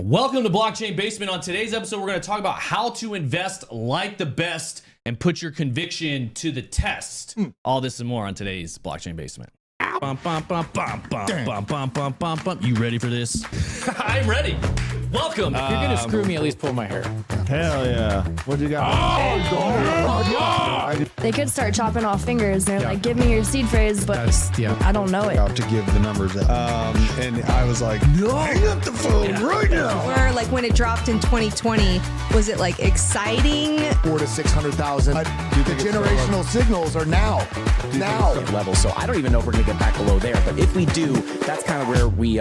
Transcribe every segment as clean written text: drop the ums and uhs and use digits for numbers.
Welcome to Blockchain Basement. On today's episode, we're going to talk about how to invest like the best and put your conviction to the test. All this and more on today's Blockchain Basement. Bum, bum, bum, bum, bum, bum, bum, bum, bum, bum. You ready for this? I'm ready. Welcome. If you're gonna screw me, at least pull my hair. Hell yeah. What you got? They could start chopping off fingers. They're like, give me your seed phrase, but I don't know it. Out to give the numbers out. And I was like, no, hang up the phone right now. Or like when it dropped in 2020, was it like exciting? 400,000 to 600,000. The generational signals are now. Level. So I don't even know if we're gonna get back below there, but if we do, that's kind of where we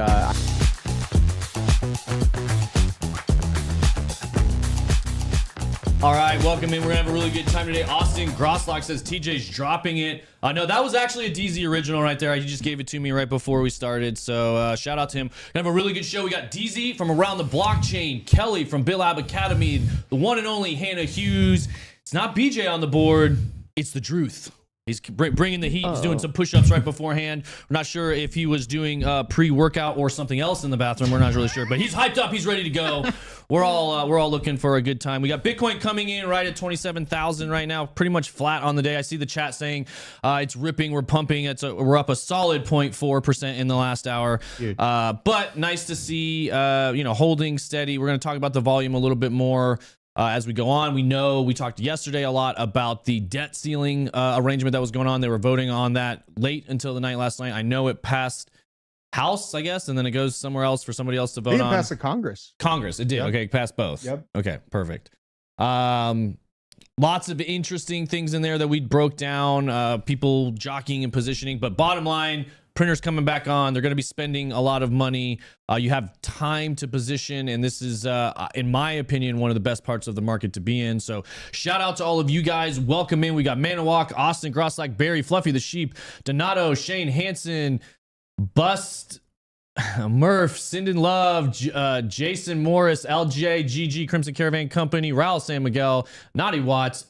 All right, welcome in. We're going to have a really good time today. Austin Grosslock says TJ's dropping it. No, that was actually a DZ original right there. He just gave it to me right before we started. So shout out to him. Gonna have a really good show. We got DZ from Around the Blockchain, Kelly from Bill Ab Academy, the one and only Hannah Hughes. It's not BJ on the board. It's the truth. He's bringing the heat. He's doing some push-ups right beforehand. We're not sure if he was doing pre-workout or something else in the bathroom. We're not really sure, but he's hyped up. He's ready to go. We're all looking for a good time. We got Bitcoin coming in right at 27,000 right now, pretty much flat on the day. I see the chat saying it's ripping. We're pumping. We're up a solid 0.4% in the last hour. But nice to see holding steady. We're going to talk about the volume a little bit more. As we go on, we talked yesterday a lot about the debt ceiling arrangement that was going on. They were voting on that late until the night last night. I know it passed House, I guess, and then it goes somewhere else for somebody else to vote on. It passed the Congress. Congress, it did. Yep. Okay, it passed both. Yep. Okay, perfect. Lots of interesting things in there that we broke down, people jockeying and positioning. But bottom line, printers coming back on. They're going to be spending a lot of money. You have time to position, and this is, in my opinion, one of the best parts of the market to be in. So shout out to all of you guys. Welcome in. We got Manawalk, Austin Grosslack, Barry, Fluffy the Sheep, Donato, Shane Hansen, Bust, Murph, Sinden Love, Jason Morris, LJ, GG, Crimson Caravan Company, Raul San Miguel, Naughty Watts,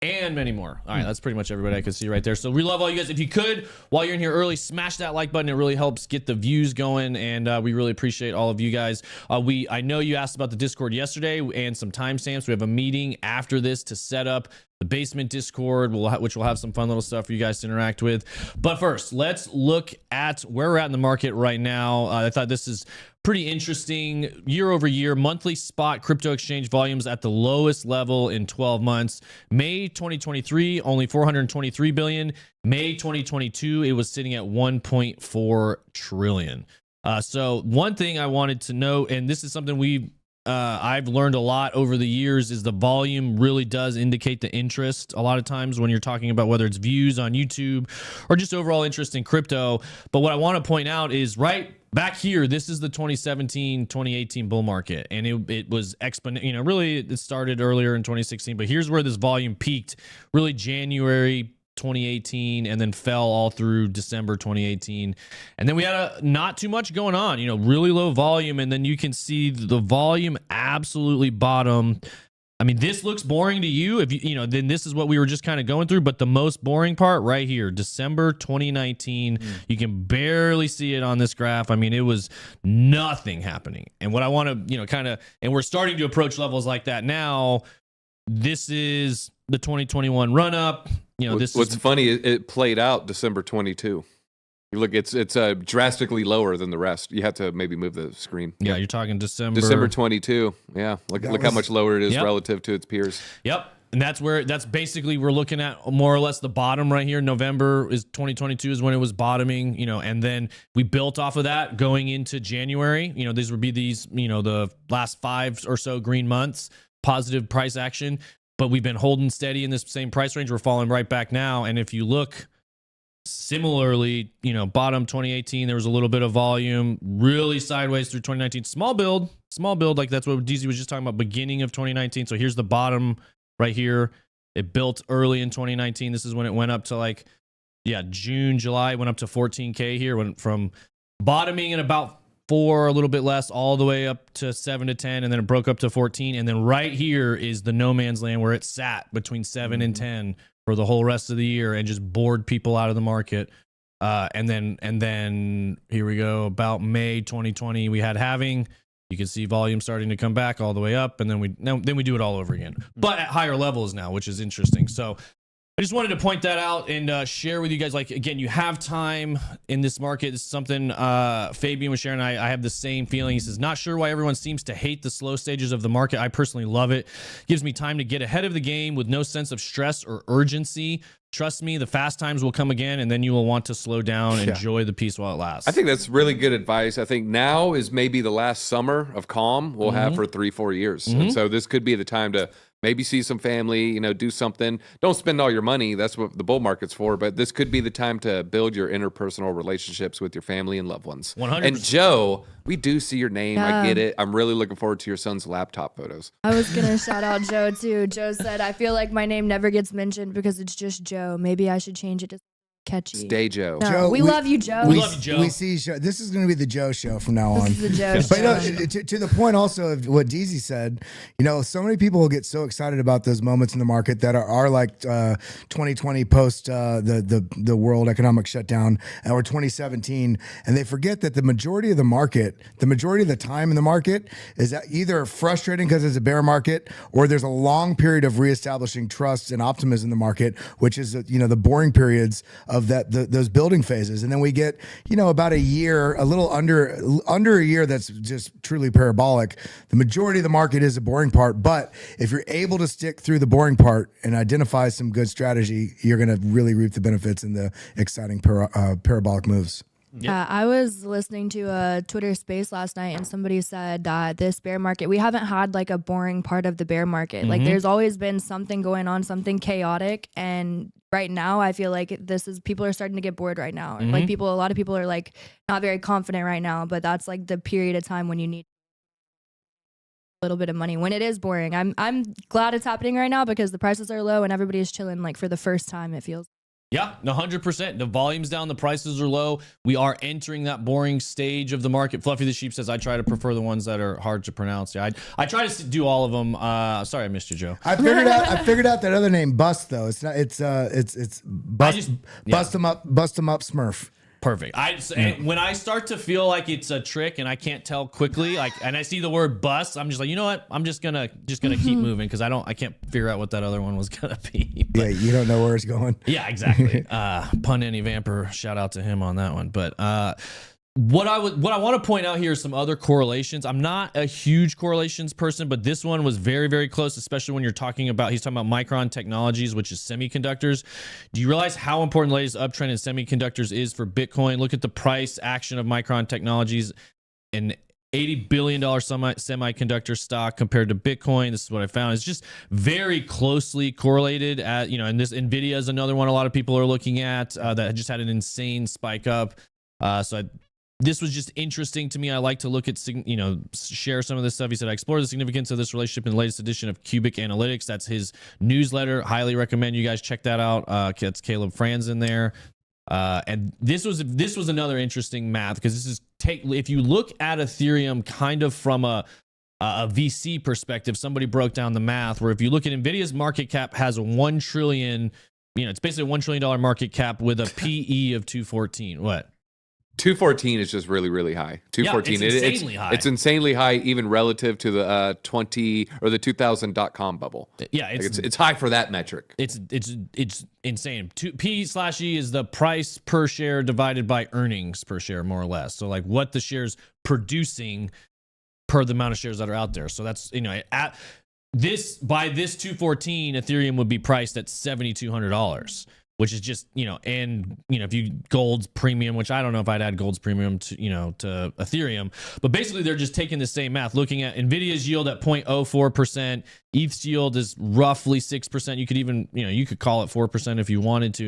and many more. All right, that's pretty much everybody I can see right there. So we love all you guys. If you could, while you're in here early, smash that like button. It really helps get the views going, and we really appreciate all of you guys. I know you asked about the Discord yesterday and some timestamps. We have a meeting after this to set up the basement Discord, which will have some fun little stuff for you guys to interact with. But first, let's look at where we're at in the market right now. I thought this is pretty interesting. Year over year, monthly spot crypto exchange volumes at the lowest level in 12 months. May 2023, only 423 billion. May 2022, it was sitting at 1.4 trillion. So one thing I wanted to note, and this is something I've learned a lot over the years, is the volume really does indicate the interest a lot of times when you're talking about whether it's views on YouTube or just overall interest in crypto. But what I want to point out is right back here, this is the 2017, 2018 bull market, and it was exponential. Really, it started earlier in 2016, but here's where this volume peaked, really January 2018, and then fell all through December 2018. And then we had not too much going on, really low volume. And then you can see the volume absolutely bottom. I mean, this looks boring to you. If then this is what we were just kind of going through. But the most boring part right here, December 2019, you can barely see it on this graph. I mean, it was nothing happening. And what I want to, and we're starting to approach levels like that now. This is the 2021 run up. What's funny, it played out December 22. You look, it's drastically lower than the rest. You have to maybe move the screen. Yeah, you're talking December 22. Yeah, look how much lower it is relative to its peers. Yep. And that's basically, we're looking at more or less the bottom right here. November is 2022 is when it was bottoming, and then we built off of that going into January. These would be the last 5 or so green months, positive price action. But we've been holding steady in this same price range. We're falling right back now. And if you look similarly, bottom 2018, there was a little bit of volume, really sideways through 2019. Small build, like that's what DZ was just talking about, beginning of 2019. So here's the bottom right here. It built early in 2019. This is when it went up to June, July, it went up to 14K here. Went from bottoming at about 4, a little bit less, all the way up to 7 to 10, and then it broke up to 14. And then right here is the no man's land where it sat between 7 and 10 for the whole rest of the year and just bored people out of the market. And then here we go, about May 2020, we had halving. You can see volume starting to come back all the way up, and then we do it all over again, but at higher levels now, which is interesting. So I just wanted to point that out and share with you guys. Like, again, you have time in this market. It's something Fabian was sharing. I have the same feeling. He says, not sure why everyone seems to hate the slow stages of the market. I personally love it. Gives me time to get ahead of the game with no sense of stress or urgency. Trust me, the fast times will come again, and then you will want to slow down and enjoy the peace while it lasts. I think that's really good advice. I think now is maybe the last summer of calm we'll have for 3-4 years. And so this could be the time to maybe see some family, you know, do something. Don't spend all your money. That's what the bull market's for. But this could be the time to build your interpersonal relationships with your family and loved ones. 100%. And Joe, we do see your name. Yeah. I get it. I'm really looking forward to your son's laptop photos. I was going to shout out Joe too. Joe said, I feel like my name never gets mentioned because it's just Joe. Maybe I should change it to catchy. It's Day Joe. No, Joe, we love you, Joe. We love you, Joe. We see show. This is going to be the Joe show from now on. This is the Joe But you know, show. to the point also of what Deezy said, you know, so many people will get so excited about those moments in the market that are like 2020 post the world economic shutdown or 2017, and they forget that the majority of the market, the majority of the time in the market is either frustrating because it's a bear market, or there's a long period of reestablishing trust and optimism in the market, which is you know the boring periods of those building phases. And then we get, you know, about a year, a little under a year that's just truly parabolic. The majority of the market is a boring part, but if you're able to stick through the boring part and identify some good strategy, you're going to really reap the benefits in the exciting parabolic moves. I was listening to a Twitter space last night, and somebody said that this bear market, we haven't had like a boring part of the bear market. Like there's always been something going on, something chaotic. And right now I feel like people are starting to get bored right now. Like a lot of people are like not very confident right now, but that's like the period of time when you need a little bit of money when it is boring. I'm glad it's happening right now because the prices are low and everybody's chilling like for the first time, it feels. Yeah, 100%. The volume's down, the prices are low. We are entering that boring stage of the market. Fluffy the Sheep says, I try to prefer the ones that are hard to pronounce. Yeah, I try to do all of them. Sorry, I missed you, Joe. I figured out that other name, Bust, though. It's not. It's Bust. Bust 'em up, Smurf. Perfect. And when I start to feel like it's a trick and I can't tell quickly, like, and I see the word bust, I'm just like, you know what? I'm just gonna keep moving because I can't figure out what that other one was gonna be. But, Yeah, you don't know where it's going. yeah, exactly. Pun Any Vamper, shout out to him on that one. But what I want to point out here is some other correlations. I'm not a huge correlations person, but this one was very, very close, especially when he's talking about Micron Technologies, which is semiconductors. Do you realize how important the latest uptrend in semiconductors is for Bitcoin? Look at the price action of Micron Technologies, an $80 billion semiconductor stock compared to Bitcoin. This is what I found. It's just very closely correlated. And this NVIDIA is another one a lot of people are looking at that just had an insane spike up. This was just interesting to me. I like to look at, share some of this stuff. He said, I explored the significance of this relationship in the latest edition of Cubic Analytics. That's his newsletter. Highly recommend you guys check that out. That's Caleb Franz in there. And this was another interesting math because if you look at Ethereum kind of from a VC perspective, somebody broke down the math where if you look at NVIDIA's market cap has a 1 trillion, it's basically a $1 trillion market cap with a PE of 214. What? 214 is just really, really high. 214. Yeah, it's insanely high. It's insanely high, even relative to the 2000 bubble. Yeah, it's high for that metric. It's insane. P/E is the price per share divided by earnings per share, more or less. So like what the shares producing per the amount of shares that are out there. So that's at this 214, Ethereum would be priced at $7,200. Which is just, if you gold's premium, which I don't know if I'd add gold's premium to Ethereum, but basically they're just taking the same math, looking at NVIDIA's yield at 0.04%, ETH's yield is roughly 6%. You could even, you could call it 4% if you wanted to,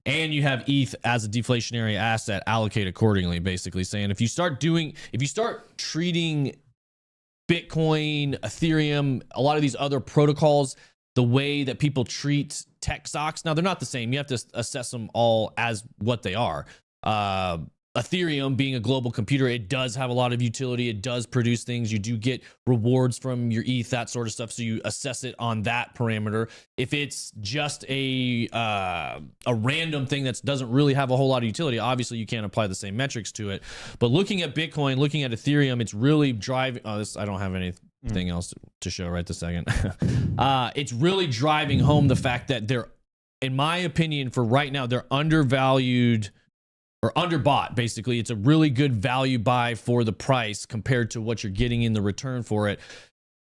and you have ETH as a deflationary asset, allocate accordingly, basically saying if you start treating Bitcoin, Ethereum, a lot of these other protocols, the way that people treat tech stocks. Now, they're not the same. You have to assess them all as what they are. Ethereum being a global computer, it does have a lot of utility. It does produce things. You do get rewards from your ETH, that sort of stuff. So you assess it on that parameter. If it's just a random thing that doesn't really have a whole lot of utility, obviously you can't apply the same metrics to it. But looking at Bitcoin, looking at Ethereum, it's really driving. I don't have anything else to show right this second. It's really driving home the fact that they're, in my opinion, for right now, they're undervalued or underbought. Basically, it's a really good value buy for the price compared to what you're getting in the return for it,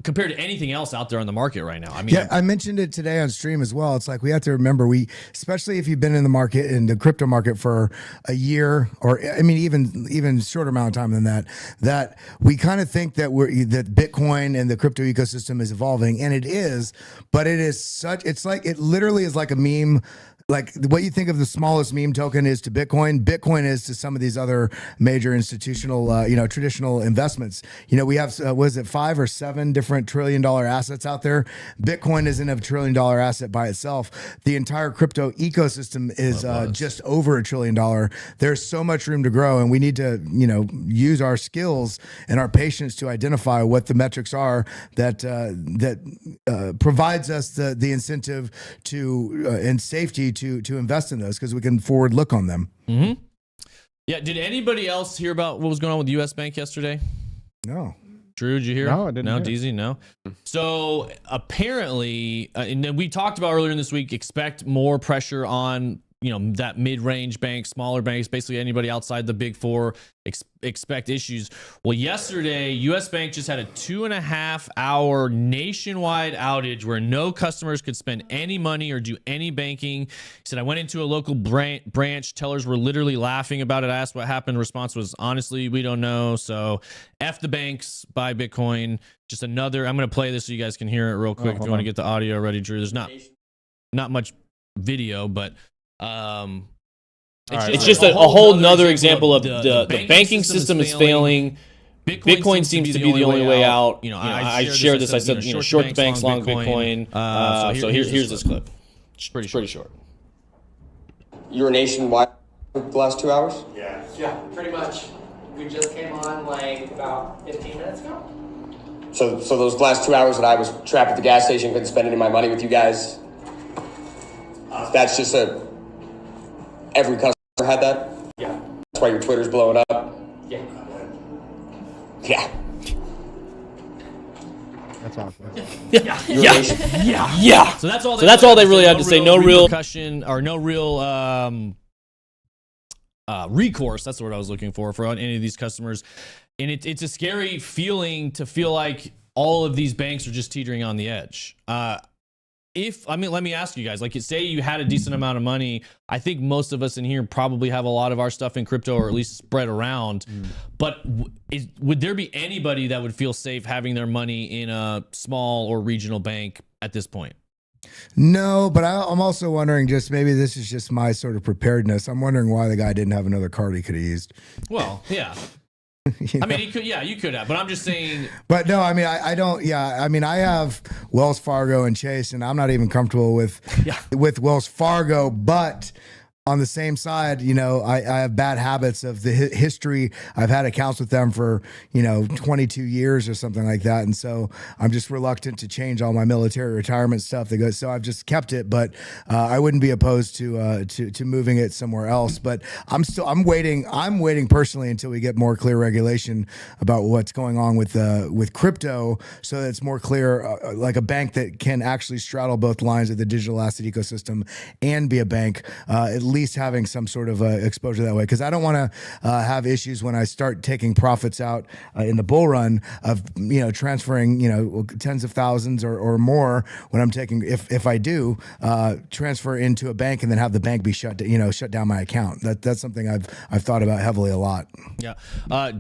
compared to anything else out there on the market right now. I mean, yeah, I mentioned it today on stream as well. It's like we have to remember, especially if you've been in the market, in the crypto market for a year, or I mean, even shorter amount of time than that we kind of think that that Bitcoin and the crypto ecosystem is evolving, and it is, but it's like, it literally is like a meme. Like what you think of the smallest meme token is to Bitcoin is to some of these other major institutional, traditional investments. We have, was it 5 or 7 different $1 trillion assets out there? Bitcoin isn't a $1 trillion asset by itself. The entire crypto ecosystem is just over $1 trillion. There's so much room to grow, and we need to, use our skills and our patience to identify what the metrics are that provides us the incentive to and safety to invest in those, because we can forward look on them. Mm-hmm. Yeah. Did anybody else hear about what was going on with the U.S. Bank yesterday? No. Drew, did you hear? No, I didn't. No, DZ, no. So apparently, and then we talked about earlier in this week, expect more pressure on that mid-range bank, smaller banks, basically anybody outside the big four, expect issues. Well, yesterday, U.S. Bank just had a 2.5-hour nationwide outage where no customers could spend any money or do any banking. He said, I went into a local branch. Tellers were literally laughing about it. I asked what happened. The response was, honestly, we don't know. So F the banks, buy Bitcoin. Just another, I'm going to play this so you guys can hear it real quick if you want to get the audio ready, Drew. There's not much video, but it's just a whole nother example of the banking system is failing. Bitcoin seems to be the only way out. I shared this. I said, short the banks, long Bitcoin. So here's this clip. It's pretty short. You were nationwide for the last 2 hours? Yeah, pretty much. We just came on like about 15 minutes ago. So those last 2 hours that I was trapped at the gas station, couldn't spend any of my money with you guys, that's just every customer had that? Yeah. That's why your Twitter's blowing up? Yeah. Yeah. That's awesome. Yeah. So that's all. That's all they really had to say. No real repercussion or no real recourse. That's the word I was looking for any of these customers. And it's a scary feeling to feel like all of these banks are just teetering on the edge. Let me ask you guys, like, say you had a decent amount of money. I think most of us in here probably have a lot of our stuff in crypto, or at least spread around. But would there be anybody that would feel safe having their money in a small or regional bank at this point? No, but I'm also wondering, just maybe this is just my sort of preparedness. I'm wondering why the guy didn't have another card he could have used. Well, yeah. I mean, you could have, but I'm just saying. But no, I mean, I don't. Yeah, I mean, I have Wells Fargo and Chase, and I'm not even comfortable with Wells Fargo. But on the same side, I have bad habits of the history. I've had accounts with them for 22 years or something like that, and so I'm just reluctant to change all my military retirement stuff. So I've just kept it, but I wouldn't be opposed to moving it somewhere else. But I'm waiting. I'm waiting personally until we get more clear regulation about what's going on with crypto, so that it's more clear, like a bank that can actually straddle both lines of the digital asset ecosystem and be a bank. At least having some sort of exposure that way, because I don't want to have issues when I start taking profits out in the bull run of transferring tens of thousands or more when I'm taking, if I do transfer into a bank and then have the bank be shut down my account. That's something I've thought about heavily a lot. Yeah.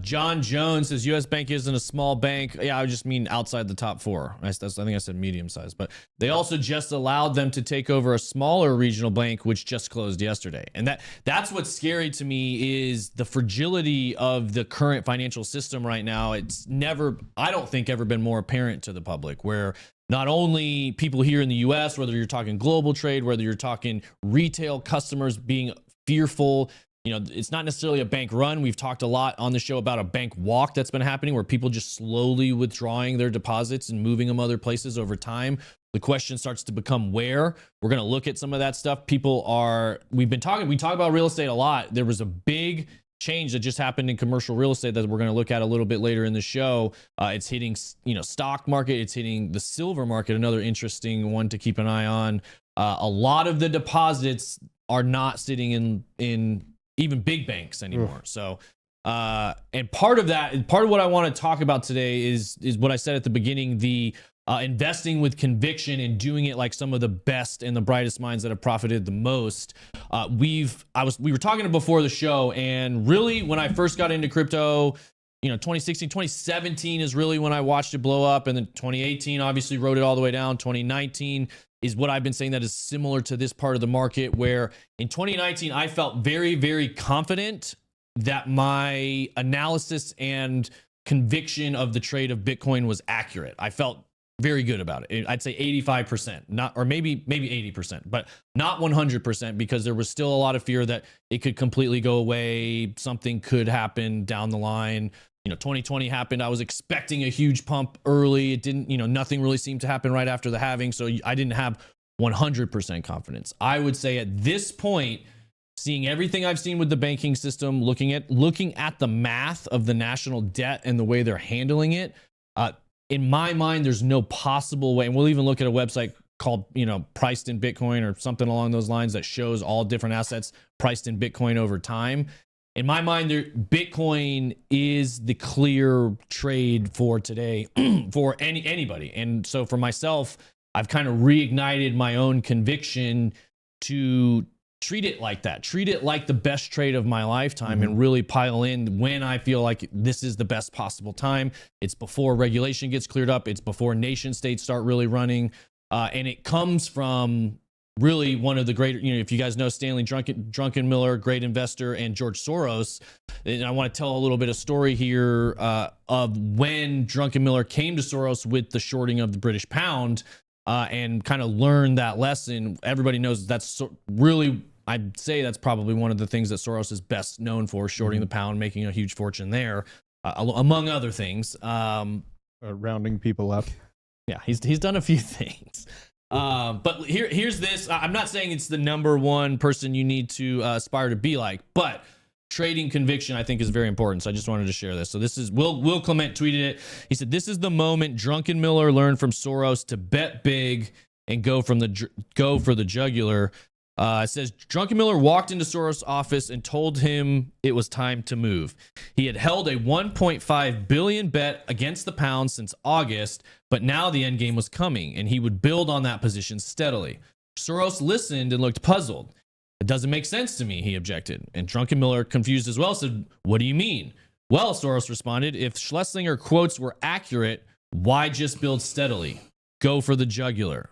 John Jones says U.S. Bank isn't a small bank. Yeah, I just mean outside the top four. I think I said medium size, but they also just allowed them to take over a smaller regional bank, which just closed yesterday. And that's what's scary to me, is the fragility of the current financial system right now. It's never, I don't think, ever been more apparent to the public, where not only people here in the US, whether you're talking global trade, whether you're talking retail customers being fearful, it's not necessarily a bank run. We've talked a lot on the show about a bank walk that's been happening where people just slowly withdrawing their deposits and moving them other places over time. The question starts to become where. We're going to look at some of that stuff. we talk about real estate a lot. There was a big change that just happened in commercial real estate that we're going to look at a little bit later in the show. It's hitting, stock market. It's hitting the silver market. Another interesting one to keep an eye on. A lot of the deposits are not sitting in even big banks anymore. So, and part of what I want to talk about today is what I said at the beginning, the investing with conviction and doing it like some of the best and the brightest minds that have profited the most. We were talking before the show, and really when I first got into crypto, 2016, 2017 is really when I watched it blow up. And then 2018 obviously rode it all the way down. 2019 is what I've been saying that is similar to this part of the market, where in 2019, I felt very, very confident that my analysis and conviction of the trade of Bitcoin was accurate. I felt very good about it. I'd say 85%, or maybe 80%, but not 100%, because there was still a lot of fear that it could completely go away. Something could happen down the line. 2020 happened. I was expecting a huge pump early. It didn't, nothing really seemed to happen right after the halving. So I didn't have 100% confidence. I would say at this point, seeing everything I've seen with the banking system, looking at the math of the national debt and the way they're handling it, in my mind, there's no possible way. And we'll even look at a website called, Priced in Bitcoin or something along those lines that shows all different assets priced in Bitcoin over time. In my mind, Bitcoin is the clear trade for today for anybody. And so for myself, I've kind of reignited my own conviction to treat it like that. Treat it like the best trade of my lifetime, and really pile in when I feel like this is the best possible time. It's before regulation gets cleared up. It's before nation states start really running. And it comes from really one of the great, if you guys know Stanley Druckenmiller, great investor, and George Soros. And I want to tell a little bit of story here of when Druckenmiller came to Soros with the shorting of the British pound, and kind of learned that lesson. Everybody knows that's really, I'd say that's probably one of the things that Soros is best known for, shorting the pound, making a huge fortune there, among other things. Rounding people up. Yeah, he's done a few things. But here's this. I'm not saying it's the number one person you need to aspire to be like, but trading conviction, I think, is very important. So I just wanted to share this. So this is Will Clement tweeted it. He said, "This is the moment Druckenmiller learned from Soros to bet big and go for the jugular." It says Druckenmiller walked into Soros' office and told him it was time to move. He had held a 1.5 billion bet against the pound since August, but now the end game was coming, and he would build on that position steadily. Soros listened and looked puzzled. "It doesn't make sense to me," he objected. And Druckenmiller, confused as well, said, "What do you mean?" "Well," Soros responded, "if Schlesinger quotes were accurate, why just build steadily? Go for the jugular."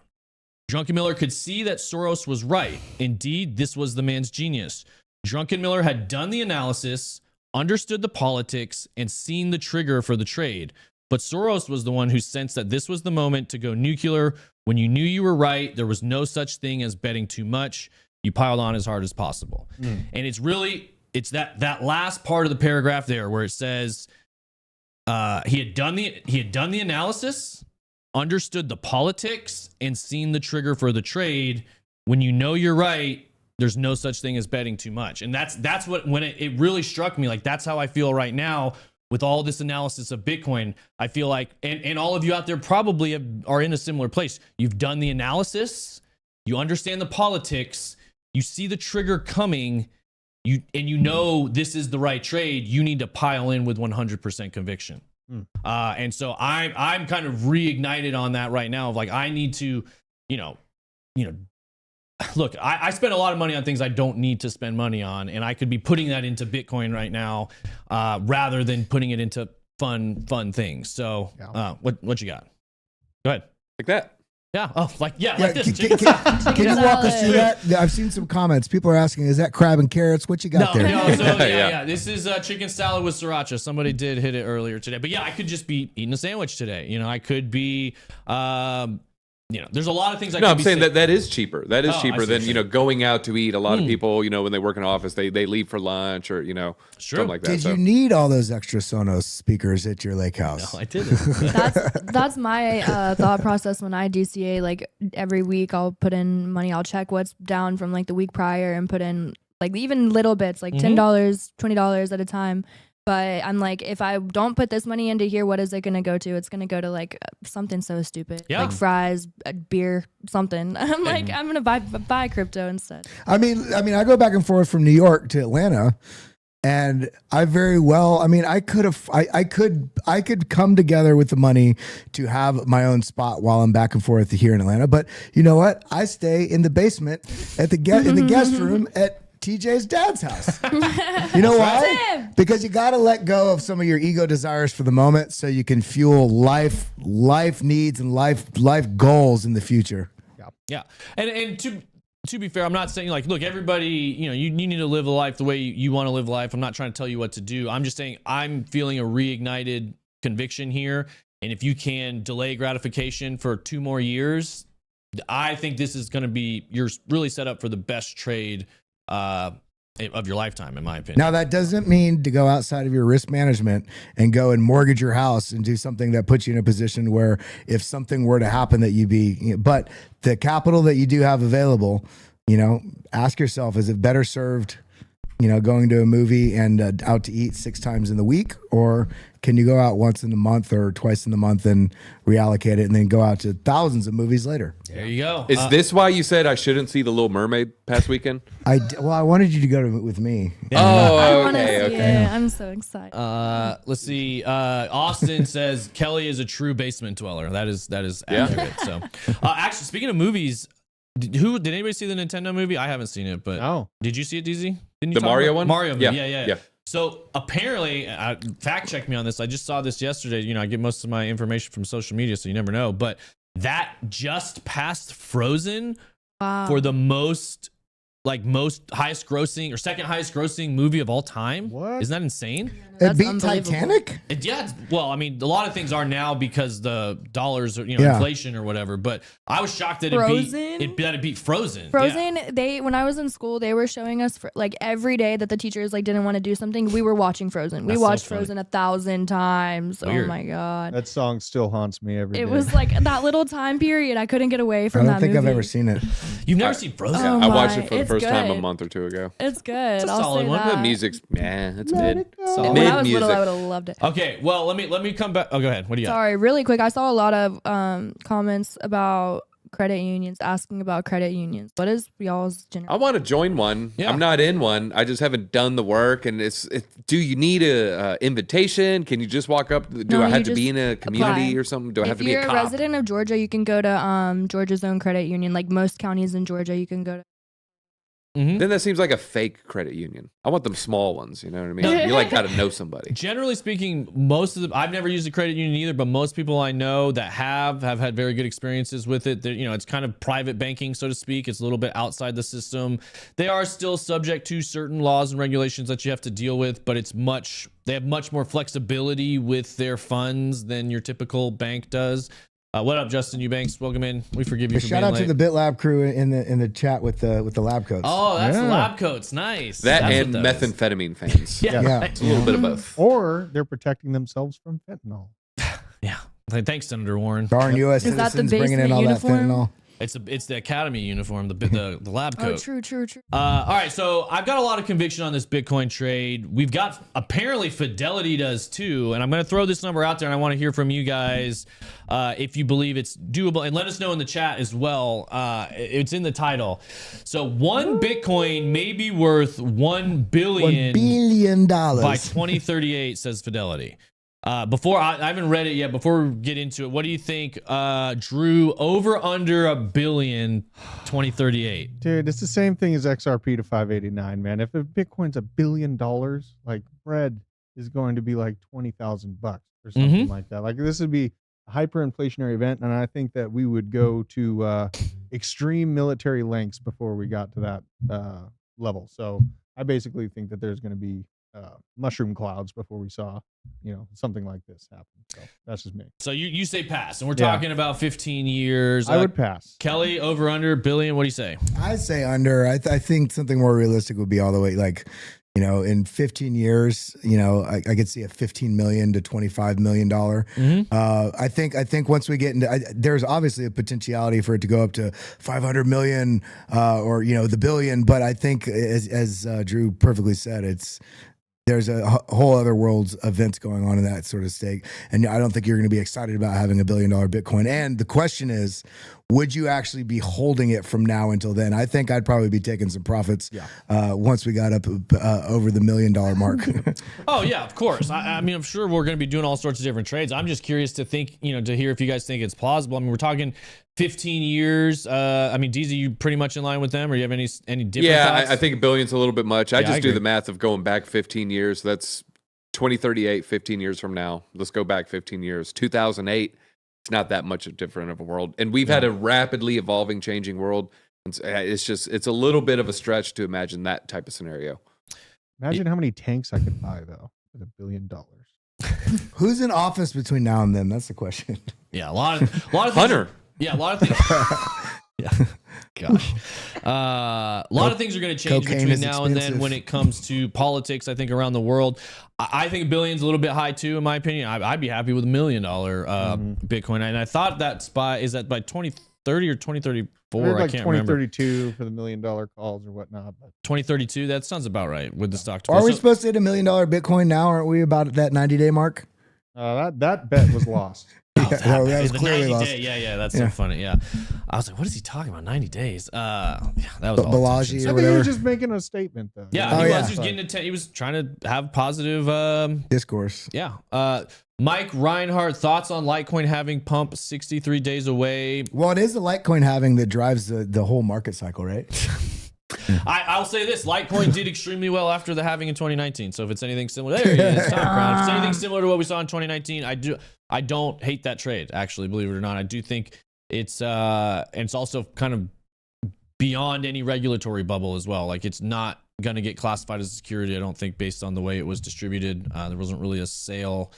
Druckenmiller could see that Soros was right. Indeed, this was the man's genius. Druckenmiller had done the analysis, understood the politics, and seen the trigger for the trade. But Soros was the one who sensed that this was the moment to go nuclear. When you knew you were right, there was no such thing as betting too much. You piled on as hard as possible. And it's that last part of the paragraph there where it says he had done the analysis, understood the politics, and seen the trigger for the trade. When you know you're right, there's no such thing as betting too much. And that's what, when it really struck me, like that's how I feel right now with all this analysis of Bitcoin. I feel like, and all of you out there probably are in a similar place. You've done the analysis, you understand the politics, you see the trigger coming, you know this is the right trade. You need to pile in with 100% conviction. And so I'm kind of reignited on that right now of like, I need to, look, I spend a lot of money on things I don't need to spend money on, and I could be putting that into Bitcoin right now, rather than putting it into fun things. So, what you got? Go ahead. Like that. Yeah. Oh, like this. Can you walk us through that? I've seen some comments. People are asking, is that crab and carrots? What you got there? No, so yeah. This is chicken salad with sriracha. Somebody did hit it earlier today. But yeah, I could just be eating a sandwich today. I could be, there's a lot of things. No, I'm saying that is cheaper. That is cheaper than going out to eat. A lot of people, when they work in an office, they leave for lunch or something like that. Did you need all those extra Sonos speakers at your lake house? No, I didn't. That's my thought process when I DCA. Like every week, I'll put in money. I'll check what's down from like the week prior and put in like even little bits, like $10, $20 at a time. But I'm like, if I don't put this money into here, what is it going to go to? It's going to go to like something so stupid, like fries, beer, something. I'm like, I'm going to buy crypto instead. I mean, I go back and forth from New York to Atlanta, and I could come together with the money to have my own spot while I'm back and forth here in Atlanta. But you know what? I stay in the basement in the guest room at TJ's dad's house. You know why? Because you got to let go of some of your ego desires for the moment so you can fuel life needs and life goals in the future. Yeah. And to be fair, I'm not saying like, look, everybody, you need to live a life the way you want to live life. I'm not trying to tell you what to do. I'm just saying I'm feeling a reignited conviction here. And if you can delay gratification for 2 more years, I think this is going to be, you're really set up for the best trade of your lifetime, in my opinion. Now, that doesn't mean to go outside of your risk management and go and mortgage your house and do something that puts you in a position where if something were to happen that but the capital that you do have available, ask yourself, is it better served, going to a movie and out to eat 6 times in the week, or can you go out once in the month or twice in the month and reallocate it and then go out to thousands of movies later? There you go. Is this why you said I shouldn't see The Little Mermaid past weekend? I wanted you to go with me. Oh, okay. I'm so excited. Let's see. Austin says Kelly is a true basement dweller. That is accurate. So, actually, speaking of movies, did anybody see the Nintendo movie? I haven't seen it, but did you see it, DZ? Didn't you the Mario one? Mario movie. Yeah. So apparently, fact check me on this. I just saw this yesterday. I get most of my information from social media, so you never know. But that just passed Frozen for the most highest grossing or second highest grossing movie of all time. What? Isn't that insane? It beat Titanic? Well, I mean, a lot of things are now because the dollars or inflation or whatever. But I was shocked that it beat Frozen. Frozen. When I was in school, they were showing us like every day that the teachers didn't want to do something. We were watching Frozen. We watched Frozen 1,000 times. Weird. Oh my god, That song still haunts me every day. it was like that little time period. I couldn't get away from that I don't think movie. I've ever seen it. You've never seen Frozen? Oh I watched it for the it's first time a good. month or 2 ago. It's good. It's a I'll solid say one. that. The music's it's mid. Solid. When I was little, music. I would have loved it. Okay, well, let me come back. Oh, go ahead. What do you got? Sorry, really quick. I saw a lot of comments about credit unions, asking about credit unions. What is y'all's general? I want to join one. Yeah. I'm not in one. I just haven't done the work. And do you need a invitation? Can you just walk up? Do I have to be in a community apply. or something? Do I have to be a If cop? you're a resident of Georgia, you can go to Georgia's own credit union. Like most counties in Georgia, you can go to. Then that seems like a fake credit union. I want them small ones. You know what I mean? You got to know somebody. Generally speaking, I've never used a credit union either, but most people I know that have had very good experiences with it. It's kind of private banking, so to speak. It's a little bit outside the system. They are still subject to certain laws and regulations that you have to deal with, but they have much more flexibility with their funds than your typical bank does. What up, Justin Eubanks? Welcome in. We forgive you for Shout being out late. to the BitLab crew in the chat with the lab coats. Oh, that's the lab coats. Nice. That That's and what that is. methamphetamine fans. Yeah. It's a little bit of both. Or they're protecting themselves from fentanyl. Yeah. Thanks, Senator Warren. Darn U.S. Is that the citizens bringing in all basement that uniform? fentanyl. It's the Academy uniform, the lab coat. Oh, true. All right, so I've got a lot of conviction on this Bitcoin trade. We've got, apparently Fidelity does too, and I'm going to throw this number out there, and I want to hear from you guys if you believe it's doable, and let us know in the chat as well. It's in the title. So one Bitcoin may be worth $1 billion $1 billion by 2038, says Fidelity. Before I haven't read it yet. Before we get into it, what do you think, Drew? Over under $1 billion, 2038. Dude, it's the same thing as XRP to 589, man. If a Bitcoin's $1 billion, like bread is going to be like $20,000 or something like that. Like this would be a hyperinflationary event, and I think that we would go to extreme military lengths before we got to that level. So I basically think that there's going to be mushroom clouds before we saw, something like this happen. So that's just me. So you say pass, and we're talking about 15 years. I would pass. Kelly, over under billion. What do you say? I say under. I think something more realistic would be all the way like, in 15 years, I could see a $15 million to $25 million. I think once we get into, there's obviously a potentiality for it to go up to 500 million or the billion. But I think as Drew perfectly said, there's a whole other world's events going on in that sort of stake. And I don't think you're going to be excited about having $1 billion Bitcoin. And the question is, would you actually be holding it from now until then? I think I'd probably be taking some profits once we got up over the $1 million mark. Oh, yeah, of course. I mean, I'm sure we're going to be doing all sorts of different trades. I'm just curious to think, to hear if you guys think it's plausible. I mean, we're talking 15 years. I mean, DZ, you pretty much in line with them, or you have any different thoughts? I think $1 billion's a little bit much. I just do the math of going back 15 years. That's 2038, 15 years from now. Let's go back 15 years. 2008, it's not that much different of a world. And we've had a rapidly evolving, changing world. It's a little bit of a stretch to imagine that type of scenario. Imagine how many tanks I could buy, though, with $1 billion. Who's in office between now and then? That's the question. Yeah, a lot of things. Hunter. Yeah, a lot of things. Yeah. Gosh. A lot of things are going to change between now and then when it comes to politics, I think, around the world. I think $1 billion's a little bit high, too, in my opinion. I'd be happy with $1 million Bitcoin. And I thought is that by 2030 or 2034? I can't remember. 2032 for the $1 million calls or whatnot. But 2032, that sounds about right with the stock. Are we supposed to hit $1 million Bitcoin now? Aren't we about at that 90-day mark? That bet was lost. That was clearly lost. Yeah, that's so funny. Yeah, I was like, what is he talking about? 90 days. Yeah, that was Balaji I think he was just making a statement, though. Yeah, he was getting he was trying to have positive discourse. Yeah. Mike Reinhardt, thoughts on Litecoin having pump 63 days away? Well, it is the Litecoin having that drives the whole market cycle, right? I'll say this: Litecoin did extremely well after the halving in 2019. So if it's anything similar, there he is. If it's anything similar to what we saw in 2019, I don't hate that trade. Actually, believe it or not, I do think it's also kind of beyond any regulatory bubble as well. Like, it's not going to get classified as a security, I don't think, based on the way it was distributed. There wasn't really a sale.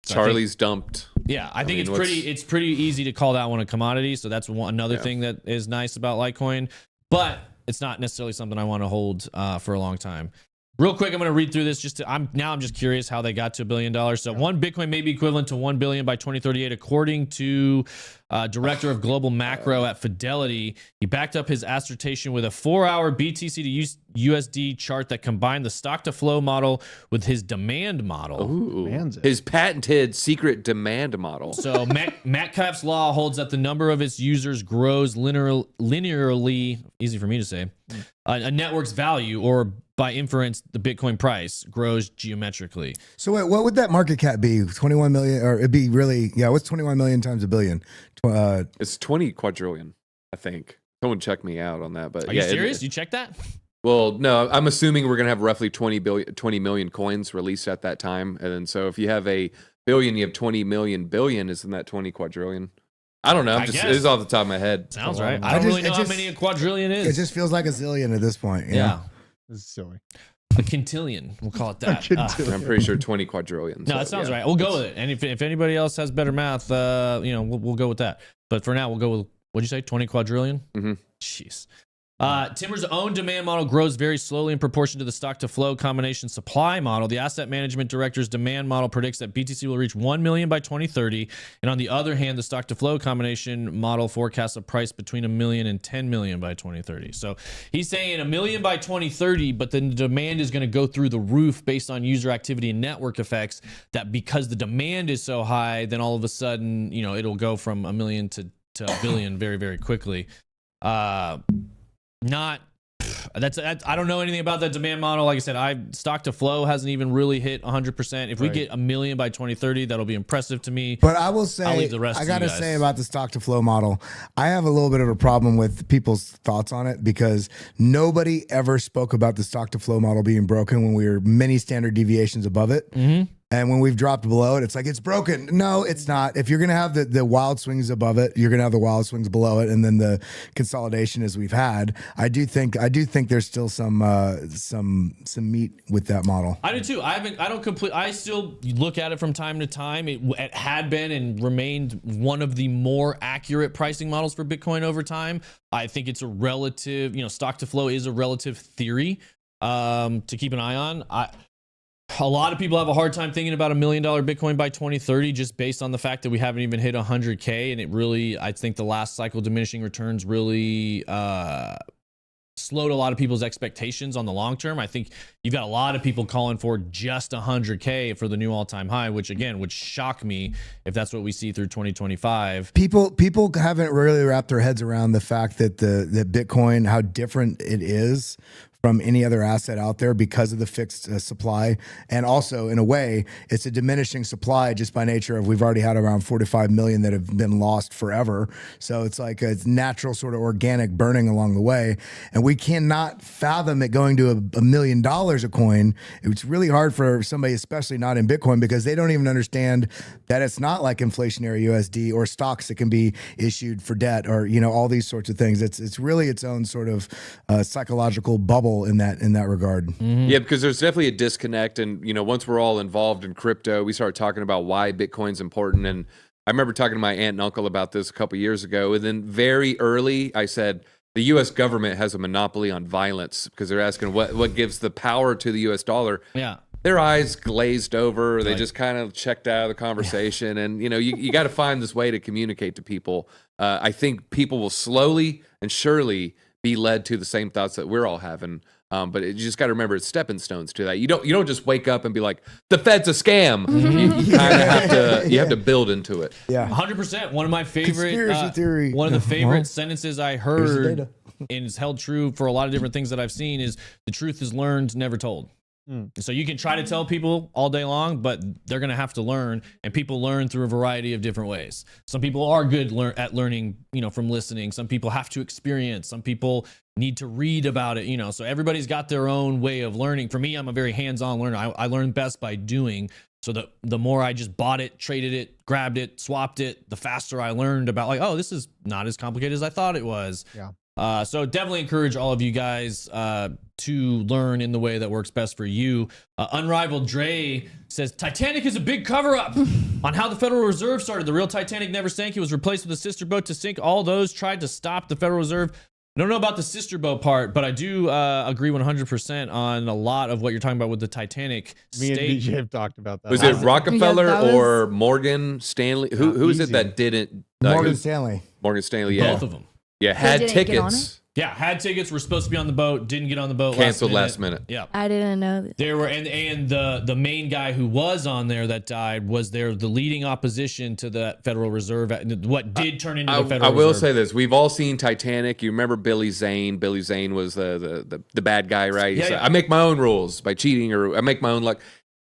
Charlie's dumped. Yeah, I think it's pretty easy to call that one a commodity. So that's another thing that is nice about Litecoin. But it's not necessarily something I want to hold for a long time. Real quick, I'm going to read through this. I'm just curious how they got to $1 billion. So one Bitcoin may be equivalent to $1 billion by 2038, according to director of global macro at Fidelity. He backed up his assertion with a 4-hour BTC to USD chart that combined the stock to flow model with his demand model. Ooh, his patented secret demand model. So Metcalfe's law holds that the number of its users grows linearly, easy for me to say, a network's value, or by inference, the Bitcoin price grows geometrically. So wait, what would that market cap be? 21 million, or it'd be really, what's 21 million times $1 billion? It's 20 quadrillion, I think. Someone check me out on that. But are you serious? You checked that? Well, no, I'm assuming we're going to have roughly 20 million coins released at that time. And then so if you have $1 billion, you have 20 million billion. Isn't that 20 quadrillion? I don't know. It is off the top of my head. Sounds right. I don't really know how many a quadrillion is. It just feels like a zillion at this point. Yeah. This is silly. A quintillion, we'll call it that. I'm pretty sure 20 quadrillion. No, that sounds right. We'll go with it. And if anybody else has better math, we'll go with that. But for now, we'll go with, what'd you say, 20 quadrillion? Mm-hmm. Jeez. Timber's own demand model grows very slowly in proportion to the stock to flow combination supply model. The asset management director's demand model predicts that BTC will reach 1 million by 2030. And on the other hand, the stock to flow combination model forecasts a price between 1 million and 10 million by 2030. So he's saying 1 million by 2030, but then the demand is going to go through the roof based on user activity and network effects, that because the demand is so high, then all of a sudden, it'll go from 1 million to 1 billion very, very quickly. I don't know anything about that demand model. Like I said, stock to flow hasn't even really hit 100%. If we get 1 million by 2030, that'll be impressive to me. But I will say, I'll leave the rest I gotta say about the stock to flow model, I have a little bit of a problem with people's thoughts on it, because nobody ever spoke about the stock to flow model being broken when we were many standard deviations above it. Mm-hmm. And when we've dropped below it, it's like, it's broken. No, it's not. If you're going to have the wild swings above it, you're going to have the wild swings below it. And then the consolidation as we've had, I do think there's still some meat with that model. I do too. I still look at it from time to time. It had been and remained one of the more accurate pricing models for Bitcoin over time. I think it's a relative, stock to flow is a relative theory to keep an eye on. A lot of people have a hard time thinking about $1 million Bitcoin by 2030 just based on the fact that we haven't even hit 100K. And it really, I think the last cycle diminishing returns really slowed a lot of people's expectations on the long term. I think you've got a lot of people calling for just 100K for the new all-time high, which again would shock me if that's what we see through 2025. People haven't really wrapped their heads around the fact that that Bitcoin, how different it is from any other asset out there because of the fixed supply. And also, in a way, it's a diminishing supply just by nature of we've already had around 45 million that have been lost forever. So it's like a natural sort of organic burning along the way. And we cannot fathom it going to $1 million a coin. It's really hard for somebody, especially not in Bitcoin, because they don't even understand that it's not like inflationary USD or stocks that can be issued for debt or, all these sorts of things. It's really its own sort of psychological bubble in that regard. Mm-hmm. Yeah, because there's definitely a disconnect. And, once we're all involved in crypto, we start talking about why Bitcoin's important. And I remember talking to my aunt and uncle about this a couple years ago. And then very early, I said, the U.S. government has a monopoly on violence because they're asking what gives the power to the U.S. dollar. Yeah. Their eyes glazed over. They just kind of checked out of the conversation. And, you got to find this way to communicate to people. I think people will slowly and surely be led to the same thoughts that we're all having. But you just got to remember it's stepping stones to that. You don't just wake up and be like, the Fed's a scam. You kind of have to build into it. Yeah, 100%. One of my favorite conspiracy theory. One of the favorite sentences I heard and is held true for a lot of different things that I've seen is the truth is learned, never told. So you can try to tell people all day long, but they're going to have to learn, and people learn through a variety of different ways. Some people are good at learning, from listening. Some people have to experience. Some people need to read about it, so everybody's got their own way of learning. For me, I'm a very hands-on learner. I learn best by doing. So the more I just bought it, traded it, grabbed it, swapped it, the faster I learned about this is not as complicated as I thought it was. Yeah. So definitely encourage all of you guys to learn in the way that works best for you. Unrivaled Dre says, Titanic is a big cover-up on how the Federal Reserve started. The real Titanic never sank. It was replaced with a sister boat to sink. All those tried to stop the Federal Reserve. I don't know about the sister boat part, but I do agree 100% on a lot of what you're talking about with the Titanic. Me and BJ have talked about that. Was it Rockefeller or Morgan Stanley? Who is it that didn't? Morgan Stanley. Morgan Stanley, yeah. Both of them. Yeah, had tickets. Yeah, had tickets, were supposed to be on the boat, didn't get on the boat. Canceled last minute. Yeah. I didn't know that. There were and the main guy who was on there that died was the leading opposition to the Federal Reserve. What did turn into the Federal Reserve. I will say this: we've all seen Titanic. You remember Billy Zane? Billy Zane was the bad guy, right? Yeah. I make my own rules by cheating, or I make my own luck.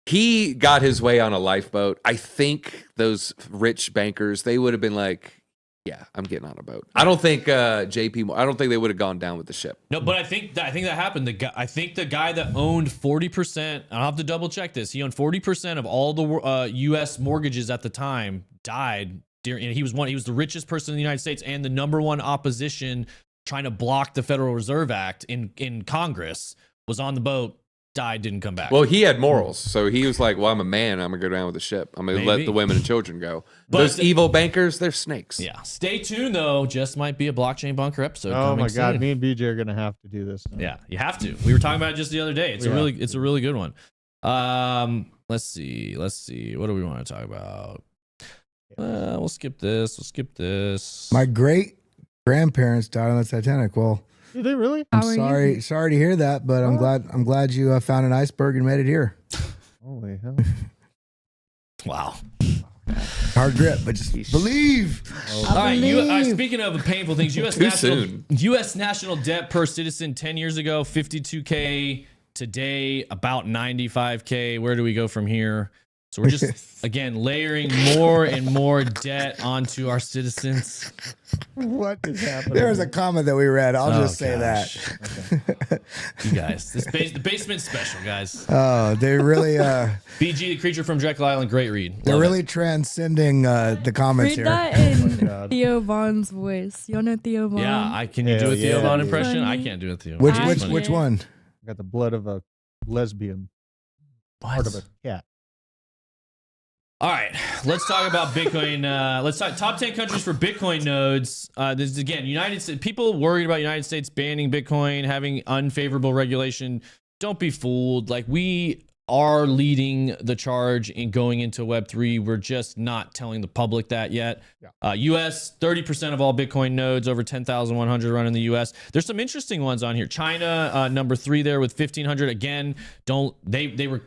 He got his way on a lifeboat. I think those rich bankers, they would have been like, yeah, I'm getting on a boat. I don't think I don't think they would have gone down with the ship. No, but I think that happened. I think the guy that owned 40%, I'll have to double check this. He owned 40% of all the U.S. mortgages at the time. Died. And he was the richest person in the United States and the number one opposition trying to block the Federal Reserve Act in Congress. Was on the boat. Died, didn't come back. Well, he had morals, so he was like, well, I'm a man, I'm gonna go down with the ship, I'm gonna let the women and children go. But those evil bankers, they're snakes. Yeah, stay tuned though, just might be a blockchain bunker episode. Oh my god, soon. me and BJ are gonna have to do this now. Yeah, you have to. We were talking about it just the other day. It's a really good one. Let's see what do we want to talk about? We'll skip this. My great grandparents died on the Titanic. Well, did they really? I'm sorry to hear that, but I'm glad you found an iceberg and made it here. Holy hell! Wow. Hard grip, but just believe. All right. Speaking of painful things, U.S. national debt per citizen 10 years ago, 52K. Today, about 95K. Where do we go from here? So we're just, again, layering more and more debt onto our citizens. What is happening? There was a comment that we read. I'll just say gosh. that. You guys, the basement's special, guys. Oh, they really BG, the creature from Jekyll Island, great read. they're Love really it. transcending the comments Read here. that in Theo Vaughn's voice. Y'all know Theo Vaughn? Yeah, can you do a Hell Theo yeah, Vaughn dude. impression? I Funny. can't do it, Theo. Which I which can't. which one? Got the blood of a lesbian, part of a cat. All right, let's talk about Bitcoin. Let's talk top 10 countries for Bitcoin nodes. This is, again, United States. People worried about United States banning Bitcoin, having unfavorable regulation. Don't be fooled. Like, we are leading the charge in going into Web3. We're just not telling the public that yet. US, 30% of all Bitcoin nodes, over 10,100 run in the US. There's some interesting ones on here. China, number 3 there with 1,500. Again, they were...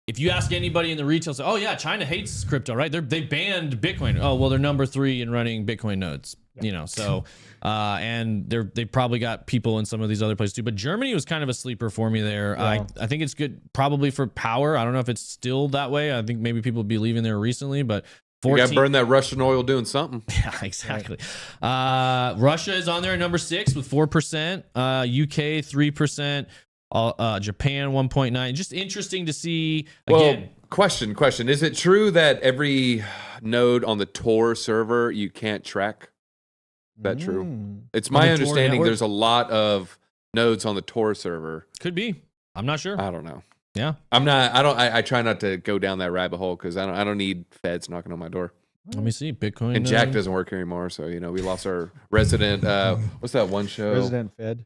If you ask anybody in the retail, say, "Oh yeah, China hates crypto, right? They banned Bitcoin." Oh well, they're number 3 in running Bitcoin nodes. You know, so and they probably got people in some of these other places too. But Germany was kind of a sleeper for me there. Yeah. I think it's good probably for power. I don't know if it's still that way. I think maybe people would be leaving there recently, but. You got to burn that Russian oil doing something. Yeah, exactly. Russia is on there at number 6 with 4%. UK 3%. Japan 1.9. Just interesting to see. Again, Well, question. Is it true that every node on the Tor server you can't track? Is that true? It's my the Tor understanding network? there's a lot of nodes on the Tor server. could be. I'm not sure. I don't know. Yeah. I try not to go down that rabbit hole because I don't need feds knocking on my door. Let me see. Bitcoin. And Jack doesn't work here anymore, so we lost our resident. What's that one show? Resident Fed.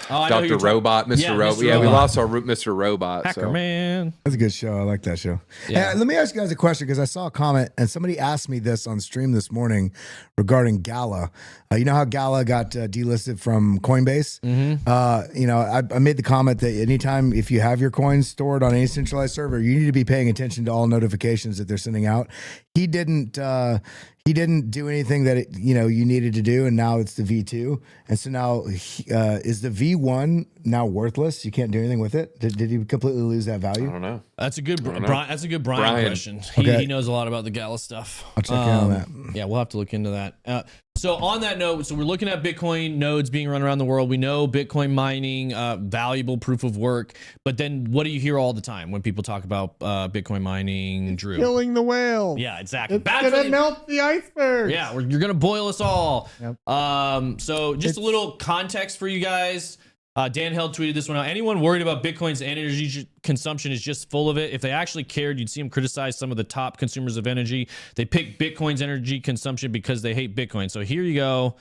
Oh, I know who Dr. you're talking- Robot, Mr. Yeah, Robot. Mr. Yeah, we Robot. lost our Mr. Robot. Hacker So. man. That's a good show. I like that show. Yeah. Hey, let me ask you guys a question because I saw a comment and somebody asked me this on stream this morning regarding Gala. You know how Gala got delisted from Coinbase? I made the comment that anytime if you have your coins stored on any centralized server, you need to be paying attention to all notifications that they're sending out. He didn't do anything that you needed to do, and now it's the V2. And so now is the V1 now worthless? You can't do anything with it. Did he completely lose that value? I don't know. That's a good Brian Brian. question. Okay. He knows a lot about the Gala stuff. I'll check in on that. Yeah, we'll have to look into that. So on that note, we're looking at Bitcoin nodes being run around the world. We know Bitcoin mining, valuable proof of work. But then what do you hear all the time when people talk about Bitcoin mining, Drew? Killing the whale. Yeah, exactly. It's Bad for gonna the- melt the iceberg. Yeah, you're gonna boil us all. Yep. So just a little context for you guys. Dan Held tweeted this one out. Anyone worried about Bitcoin's energy consumption is just full of it. If they actually cared, you'd see them criticize some of the top consumers of energy. They pick Bitcoin's energy consumption because they hate Bitcoin. So here you go,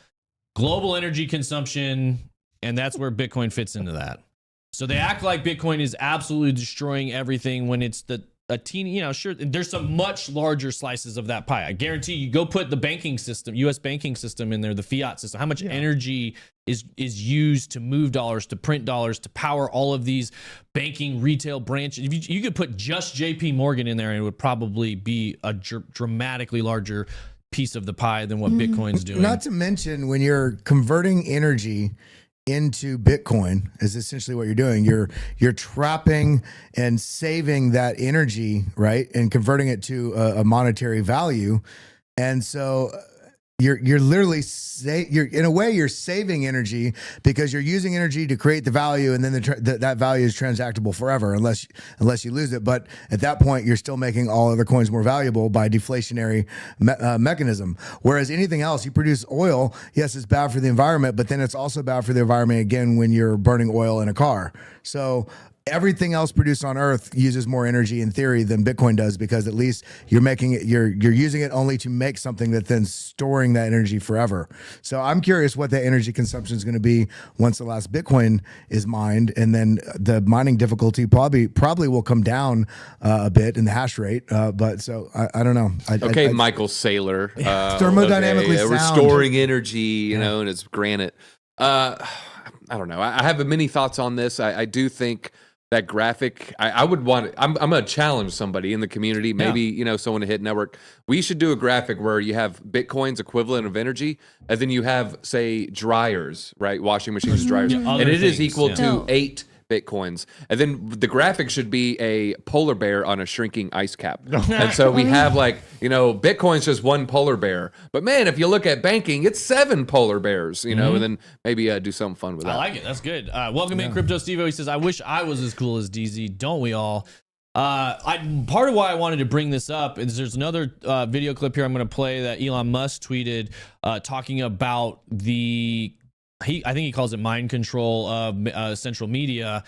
global energy consumption, and that's where Bitcoin fits into that. So they act like Bitcoin is absolutely destroying everything when it's a teeny, sure, there's some much larger slices of that pie. I guarantee you go put the banking system, US banking system in there, the fiat system, how much energy is used to move dollars, to print dollars, to power all of these banking retail branches. If you could put just JP Morgan in there, and it would probably be a dramatically larger piece of the pie than what Bitcoin's doing. Not to mention when you're converting energy into Bitcoin is essentially what you're doing. You're trapping and saving that energy, right? And converting it to a monetary value. And so you're literally you're in a way you're saving energy because you're using energy to create the value, and then that value is transactable forever unless you lose it. But at that point, you're still making all other coins more valuable by deflationary mechanism. Whereas anything else, you produce oil, yes, it's bad for the environment, but then it's also bad for the environment again when you're burning oil in a car. So everything else produced on Earth uses more energy in theory than Bitcoin does, because at least you're using it only to make something that then storing that energy forever. So I'm curious what that energy consumption is going to be once the last Bitcoin is mined, and then the mining difficulty probably will come down a bit in the hash rate. But so I don't know. Michael Saylor. Thermodynamically sound. Restoring energy, and it's granite. I don't know. I have many thoughts on this. I do think that graphic, I would want it. I'm going to challenge somebody in the community, maybe, someone to hit network. We should do a graphic where you have Bitcoin's equivalent of energy, and then you have, say, dryers, right? Washing machines, dryers. Yeah, and it is things, equal yeah. to 8 Bitcoins. And then the graphic should be a polar bear on a shrinking ice cap. And so we have like, Bitcoin's just one polar bear. But man, if you look at banking, it's 7 polar bears, and then maybe do something fun with that. I like it. That's good. Welcome in, Crypto Stevo. He says, I wish I was as cool as DZ. Don't we all? Part of why I wanted to bring this up is there's another video clip here I'm going to play that Elon Musk tweeted talking about I think he calls it mind control of central media.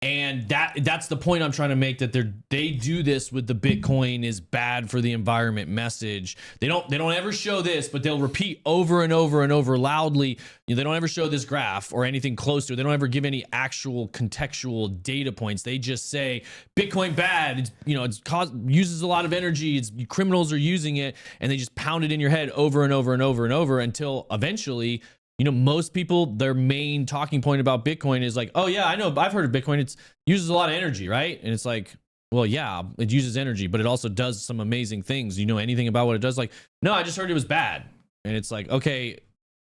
And that's the point I'm trying to make, that they do this with the Bitcoin is bad for the environment message. They don't ever show this, but they'll repeat over and over and over loudly. They don't ever show this graph or anything close to it. They don't ever give any actual contextual data points. They just say Bitcoin bad. Uses a lot of energy. Criminals are using it, and they just pound it in your head over and over and over and over until eventually. Most people, their main talking point about Bitcoin is like, oh yeah, I know, I've heard of Bitcoin. It uses a lot of energy, right? And it's like, well, yeah, it uses energy, but it also does some amazing things. You know anything about what it does? Like, no, I just heard it was bad. And it's like, okay,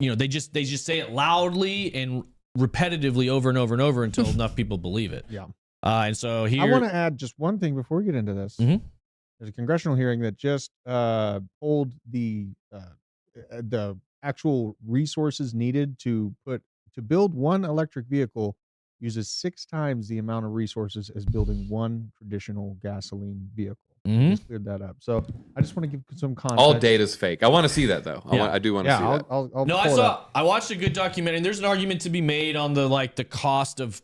they just say it loudly and repetitively over and over and over until enough people believe it. Yeah. And so here, I want to add just one thing before we get into this. Mhm. There's a congressional hearing that just pulled the actual resources needed to build one electric vehicle uses 6 times the amount of resources as building one traditional gasoline vehicle. Just cleared that up. So I just want to give some context. All data's fake. I want to see that though. I do want to see that. I'll I watched a good documentary, and there's an argument to be made on the cost of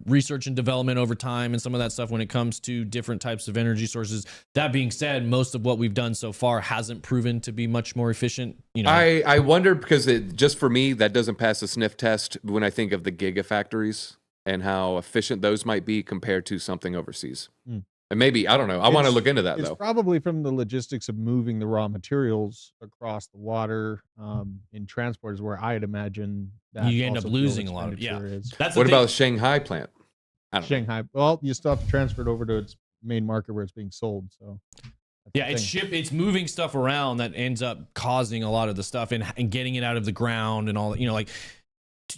research and development over time and some of that stuff when it comes to different types of energy sources. That being said, most of what we've done so far hasn't proven to be much more efficient. I wonder, because just for me, that doesn't pass the sniff test when I think of the gigafactories and how efficient those might be compared to something overseas. And maybe, I don't know. I want to look into that, it's though. Probably from the logistics of moving the raw materials across the water in transport is where I'd imagine that you end up losing a lot of What about the Shanghai plant? I don't know. Shanghai. Well, you still have to transfer it over to its main market where it's being sold. So it's moving stuff around that ends up causing a lot of the stuff and getting it out of the ground and all that.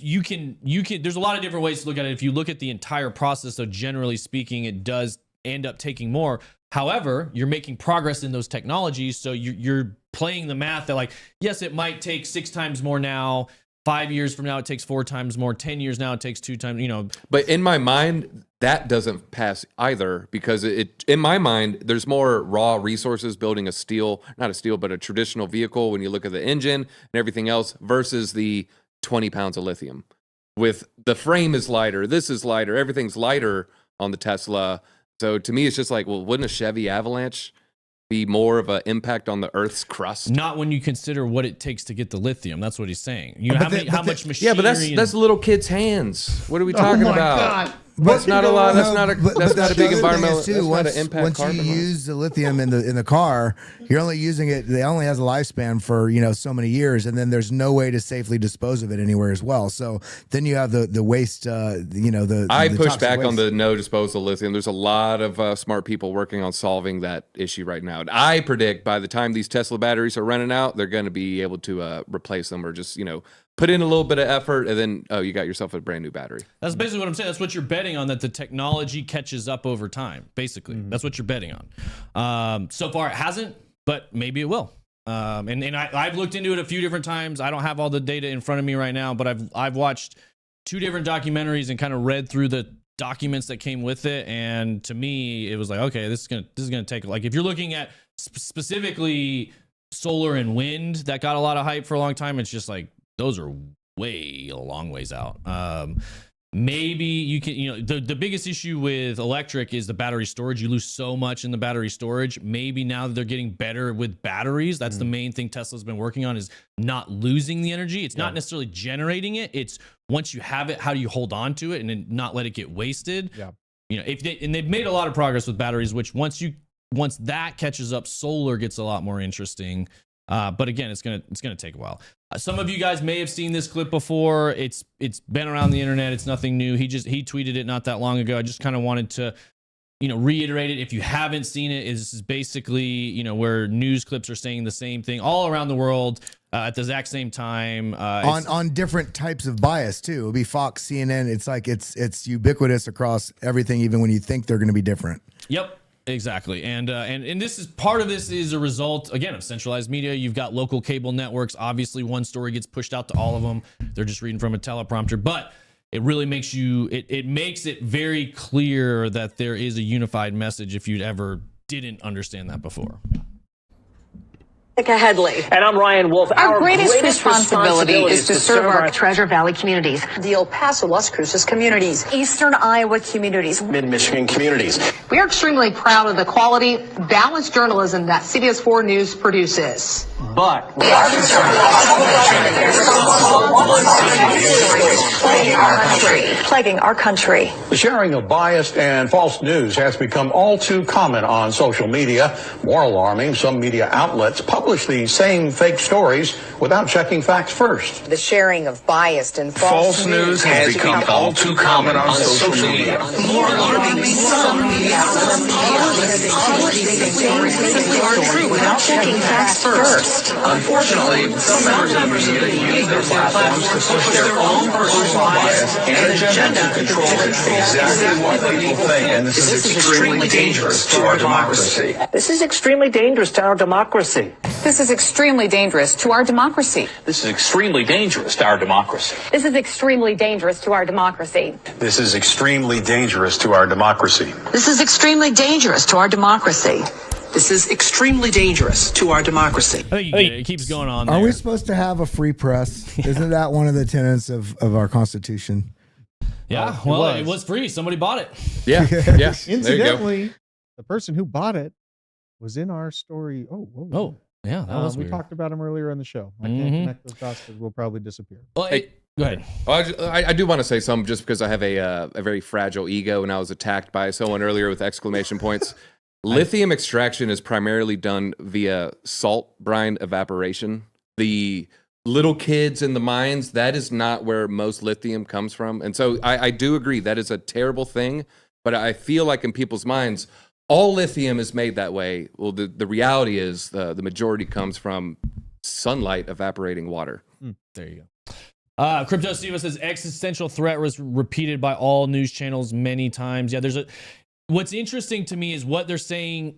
You can there's a lot of different ways to look at it. If you look at the entire process, so generally speaking, it does end up taking more. However, you're making progress in those technologies, so you're playing the math that, like, yes, it might take 6 times more now. 5 years from now, it takes 4 times more. 10 years now, it takes 2 times. But in my mind, that doesn't pass either, because in my mind, there's more raw resources building not a steel, but a traditional vehicle when you look at the engine and everything else versus the 20 pounds of lithium. With the frame is lighter, this is lighter, everything's lighter on the Tesla. So to me, it's just like, well, wouldn't a Chevy Avalanche be more of an impact on the Earth's crust? Not when you consider what it takes to get the lithium. That's what he's saying. How much machinery? Yeah, but that's little kids' hands. What are we talking about? God. That's not a lot. That's not a big environmental. Too, once you use the lithium in the car, you're only using it. It only has a lifespan for so many years, and then there's no way to safely dispose of it anywhere as well. So then you have the waste. I push back on the no disposal lithium. There's a lot of smart people working on solving that issue right now. And I predict by the time these Tesla batteries are running out, they're going to be able to replace them, or just put in a little bit of effort, and then you got yourself a brand new battery. That's basically what I'm saying. That's what you're betting on, that the technology catches up over time. Basically, that's what you're betting on. So far, it hasn't, but maybe it will. And I've looked into it a few different times. I don't have all the data in front of me right now, but I've watched 2 different documentaries and kind of read through the documents that came with it. And to me, it was like, okay, this is gonna take, like, if you're looking at specifically solar and wind that got a lot of hype for a long time, it's just like, those are a long ways out. Maybe you can, the biggest issue with electric is the battery storage. You lose so much in the battery storage. Maybe now that they're getting better with batteries, that's the main thing Tesla's been working on, is not losing the energy. It's not necessarily generating it. It's once you have it, how do you hold on to it and then not let it get wasted? Yeah. They've made a lot of progress with batteries, which once that catches up, solar gets a lot more interesting. But again, it's gonna take a while. Some of you guys may have seen this clip before. It's been around the internet. It's nothing new. He tweeted it not that long ago. I just kind of wanted to reiterate it if you haven't seen it. This is basically, where news clips are saying the same thing all around the world at the exact same time. On different types of bias too. It'll be Fox, CNN. It's like it's ubiquitous across everything, even when you think they're going to be different. Yep. Exactly. And this is part of this is a result, again, of centralized media. You've got local cable networks. Obviously, one story gets pushed out to all of them. They're just reading from a teleprompter. But it really makes it makes it very clear that there is a unified message if you ever didn't understand that before. Headley. And I'm Ryan Wolf. Our greatest responsibility is to serve our Treasure Valley communities, the El Paso, Las Cruces communities, Eastern Iowa communities, Mid-Michigan communities. We are extremely proud of the quality, balanced journalism that CBS 4 News produces. but Plaguing our country. The sharing of biased and false news has become all too common on social media. More alarming, some media outlets publish these same fake stories without checking facts first. The sharing of biased and false news has become all too common on social media. More alarming, some media outlets publish these same fake stories without checking facts first. Unfortunately, some members of the media use their platforms to push their own personal bias and agenda to control exactly what people think, and this is extremely dangerous to our democracy. this is extremely dangerous to our democracy. This is extremely dangerous to our democracy. This is extremely dangerous to our democracy. This is extremely dangerous to our democracy. This is extremely dangerous to our democracy. This is extremely dangerous to our democracy. This is extremely dangerous to our democracy. I think you get it. It keeps going on there. Are we supposed to have a free press? Isn't that one of the tenets of our Constitution? Yeah, well, it was free. Somebody bought it. Yeah. Yeah. There you go. Incidentally, the person who bought it was in our story. Oh, yeah, that was we weird. talked about him earlier in the show. I can't connect those dots because we'll probably disappear. Well, Hey. go ahead. I do want to say something just because I have a very fragile ego and I was attacked by someone earlier with exclamation points. Lithium extraction is primarily done via salt brine evaporation. The little kids in the mines, that is not where most lithium comes from. And so I do agree that is a terrible thing, but I feel like in people's minds, all lithium is made that way. Well, the reality is the majority comes from sunlight evaporating water. There you go. Crypto Steve says existential threat was repeated by all news channels many times. Yeah, what's interesting to me is what they're saying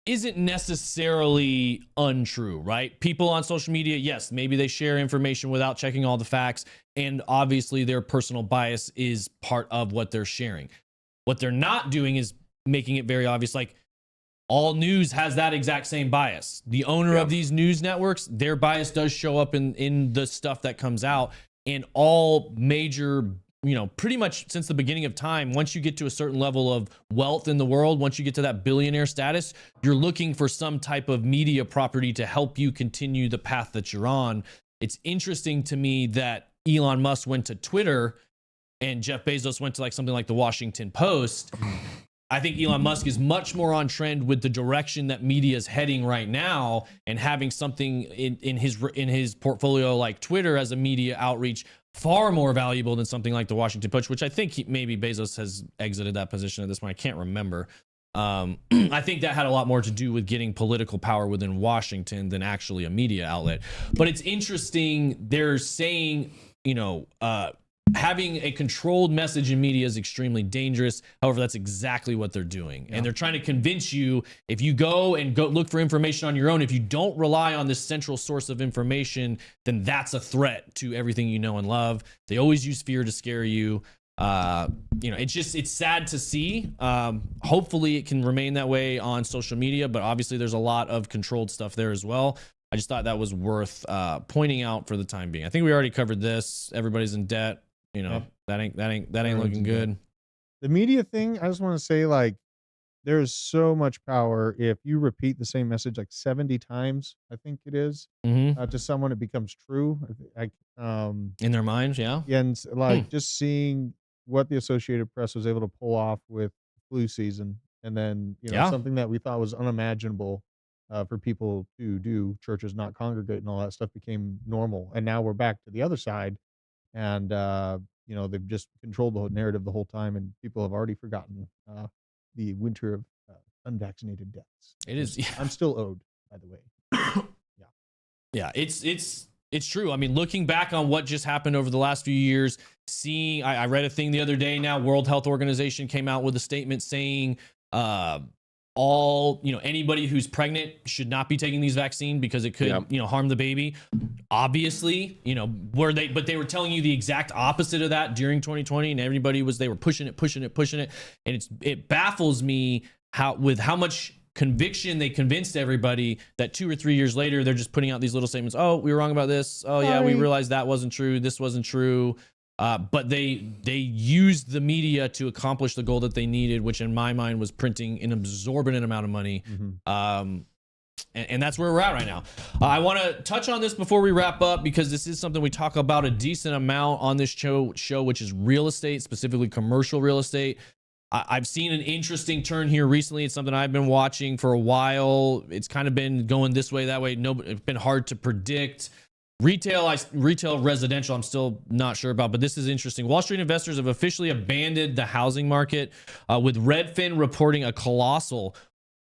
isn't necessarily untrue, right? People on social media, yes, maybe they share information without checking all the facts, and obviously their personal bias is part of what they're sharing. What they're not doing is making it very obvious, like all news has that exact same bias. The owner of these news networks, their bias does show up in the stuff that comes out, and all major, pretty much since the beginning of time, once you get to a certain level of wealth in the world, once you get to that billionaire status, you're looking for some type of media property to help you continue the path that you're on. It's interesting to me that Elon Musk went to Twitter and Jeff Bezos went to like something like the Washington Post. I think Elon Musk is much more on trend with the direction that media is heading right now, and having something in his portfolio like Twitter as a media outreach far more valuable than something like the Washington Post, which I think maybe Bezos has exited that position at this point. I can't remember. I think that had a lot more to do with getting political power within Washington than actually a media outlet. But it's interesting. They're saying, having a controlled message in media is extremely dangerous. However, that's exactly what they're doing. And they're trying to convince you, if you go look for information on your own, if you don't rely on this central source of information, then that's a threat to everything you know and love. They always use fear to scare you. It's sad to see. Hopefully it can remain that way on social media, but obviously there's a lot of controlled stuff there as well. I just thought that was worth pointing out for the time being. I think we already covered this. Everybody's in debt. That ain't looking good. The media thing, I just want to say, like, there's so much power if you repeat the same message like 70 times, I think it is, to someone, it becomes true. In their minds, yeah. And just seeing what the Associated Press was able to pull off with flu season, and then something that we thought was unimaginable for people to do, churches not congregate and all that stuff, became normal. And now we're back to the other side. And, they've just controlled the whole narrative the whole time, and people have already forgotten the winter of unvaccinated deaths. It is. Yeah. I'm still owed, by the way. Yeah, it's true. I mean, looking back on what just happened over the last few years, seeing, I read a thing the other day now, World Health Organization came out with a statement saying anybody who's pregnant should not be taking these vaccines because it could, harm the baby. Obviously, but they were telling you the exact opposite of that during 2020, and they were pushing it. And it baffles me how much conviction they convinced everybody that 2 or 3 years later they're just putting out these little statements. Oh, we were wrong about this. Oh yeah, we realized that wasn't true. This wasn't true. But they used the media to accomplish the goal that they needed, which in my mind was printing an exorbitant amount of money. And that's where we're at right now. I want to touch on this before we wrap up, because this is something we talk about a decent amount on this show, which is real estate, specifically commercial real estate. I've seen an interesting turn here recently. It's something I've been watching for a while. It's kind of been going this way, that way. It's been hard to predict. Retail, residential, I'm still not sure about, but this is interesting. Wall Street investors have officially abandoned the housing market, with Redfin reporting a colossal.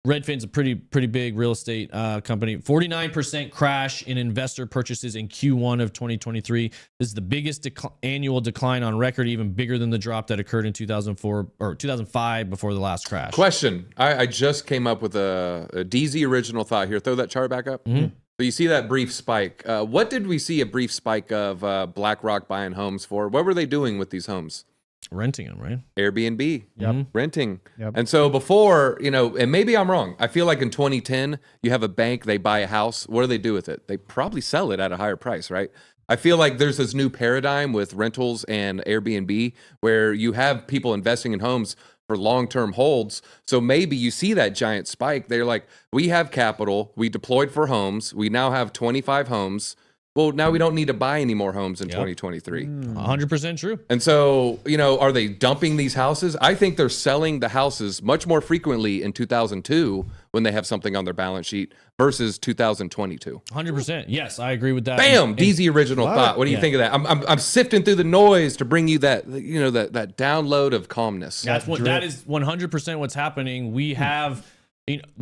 Redfin's a pretty big real estate company. 49% crash in investor purchases in Q1 of 2023. This is the biggest annual decline on record, even bigger than the drop that occurred in 2004 or 2005 before the last crash. Question. I just came up with a DZ original thought here. Throw that chart back up. Mm-hmm. So you see that brief spike. What did we see a brief spike of BlackRock buying homes for? What were they doing with these homes? Renting them, right? Airbnb, renting. Yep. And so before, and maybe I'm wrong. I feel like in 2010, you have a bank, they buy a house. What do they do with it? They probably sell it at a higher price, right? I feel like there's this new paradigm with rentals and Airbnb where you have people investing in homes for long-term holds. So maybe you see that giant spike. They're like, we have capital. We deployed for homes. We now have 25 homes. Well, now we don't need to buy any more homes in 2023. 100% true. And so, are they dumping these houses? I think they're selling the houses much more frequently in 2002 when they have something on their balance sheet versus 2022. 100%. Yes, I agree with that. Bam! DZ original thought. What do you think of that? I'm sifting through the noise to bring you that, that download of calmness. That is 100% what's happening. We have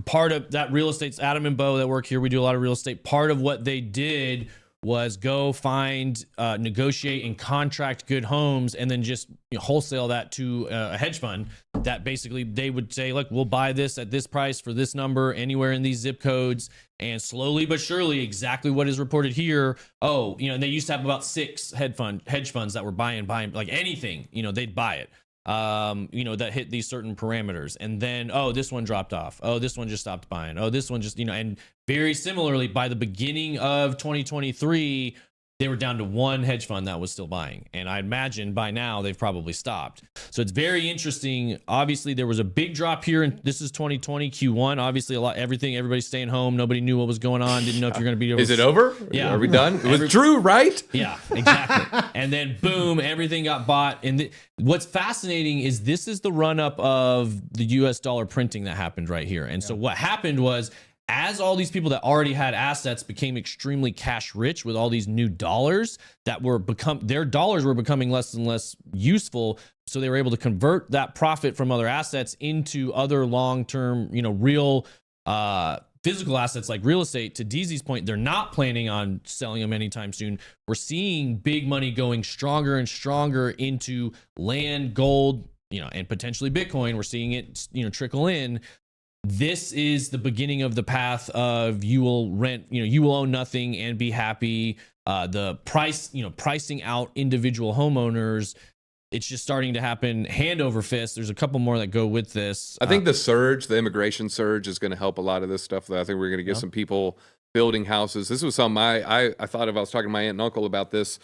part of that real estate's Adam and Bo that work here. We do a lot of real estate. Part of what they did was go find, negotiate and contract good homes, and then just wholesale that to a hedge fund that basically they would say, look, we'll buy this at this price for this number anywhere in these zip codes. And slowly but surely, exactly what is reported here. And they used to have about 6 hedge funds that were buying like anything, they'd buy it. That hit these certain parameters, and then this one dropped off, this one just stopped buying, this one just and very similarly by the beginning of 2023 they were down to 1 hedge fund that was still buying, and I imagine by now they've probably stopped. So it's very interesting. Obviously there was a big drop here, and this is 2020 Q1. Obviously everybody's staying home, nobody knew what was going on, didn't know if you're going to be able Is it over? Yeah, are we done? It was Drew, right? Yeah, exactly. And then boom, everything got bought. And what's fascinating is this is the run up of the US dollar printing that happened right here. And so what happened was, as all these people that already had assets became extremely cash rich with all these new dollars that their dollars were becoming less and less useful. So they were able to convert that profit from other assets into other long-term, real, physical assets like real estate. To DZ's point, they're not planning on selling them anytime soon. We're seeing big money going stronger and stronger into land, gold, and potentially Bitcoin. We're seeing it, trickle in. This is the beginning of the path of you will rent, you will own nothing and be happy. The pricing out individual homeowners, it's just starting to happen hand over fist. There's a couple more that go with this. I think the immigration surge is going to help a lot of this stuff. I think we're going to get some people building houses. This was something I thought of. I was talking to my aunt and uncle about this.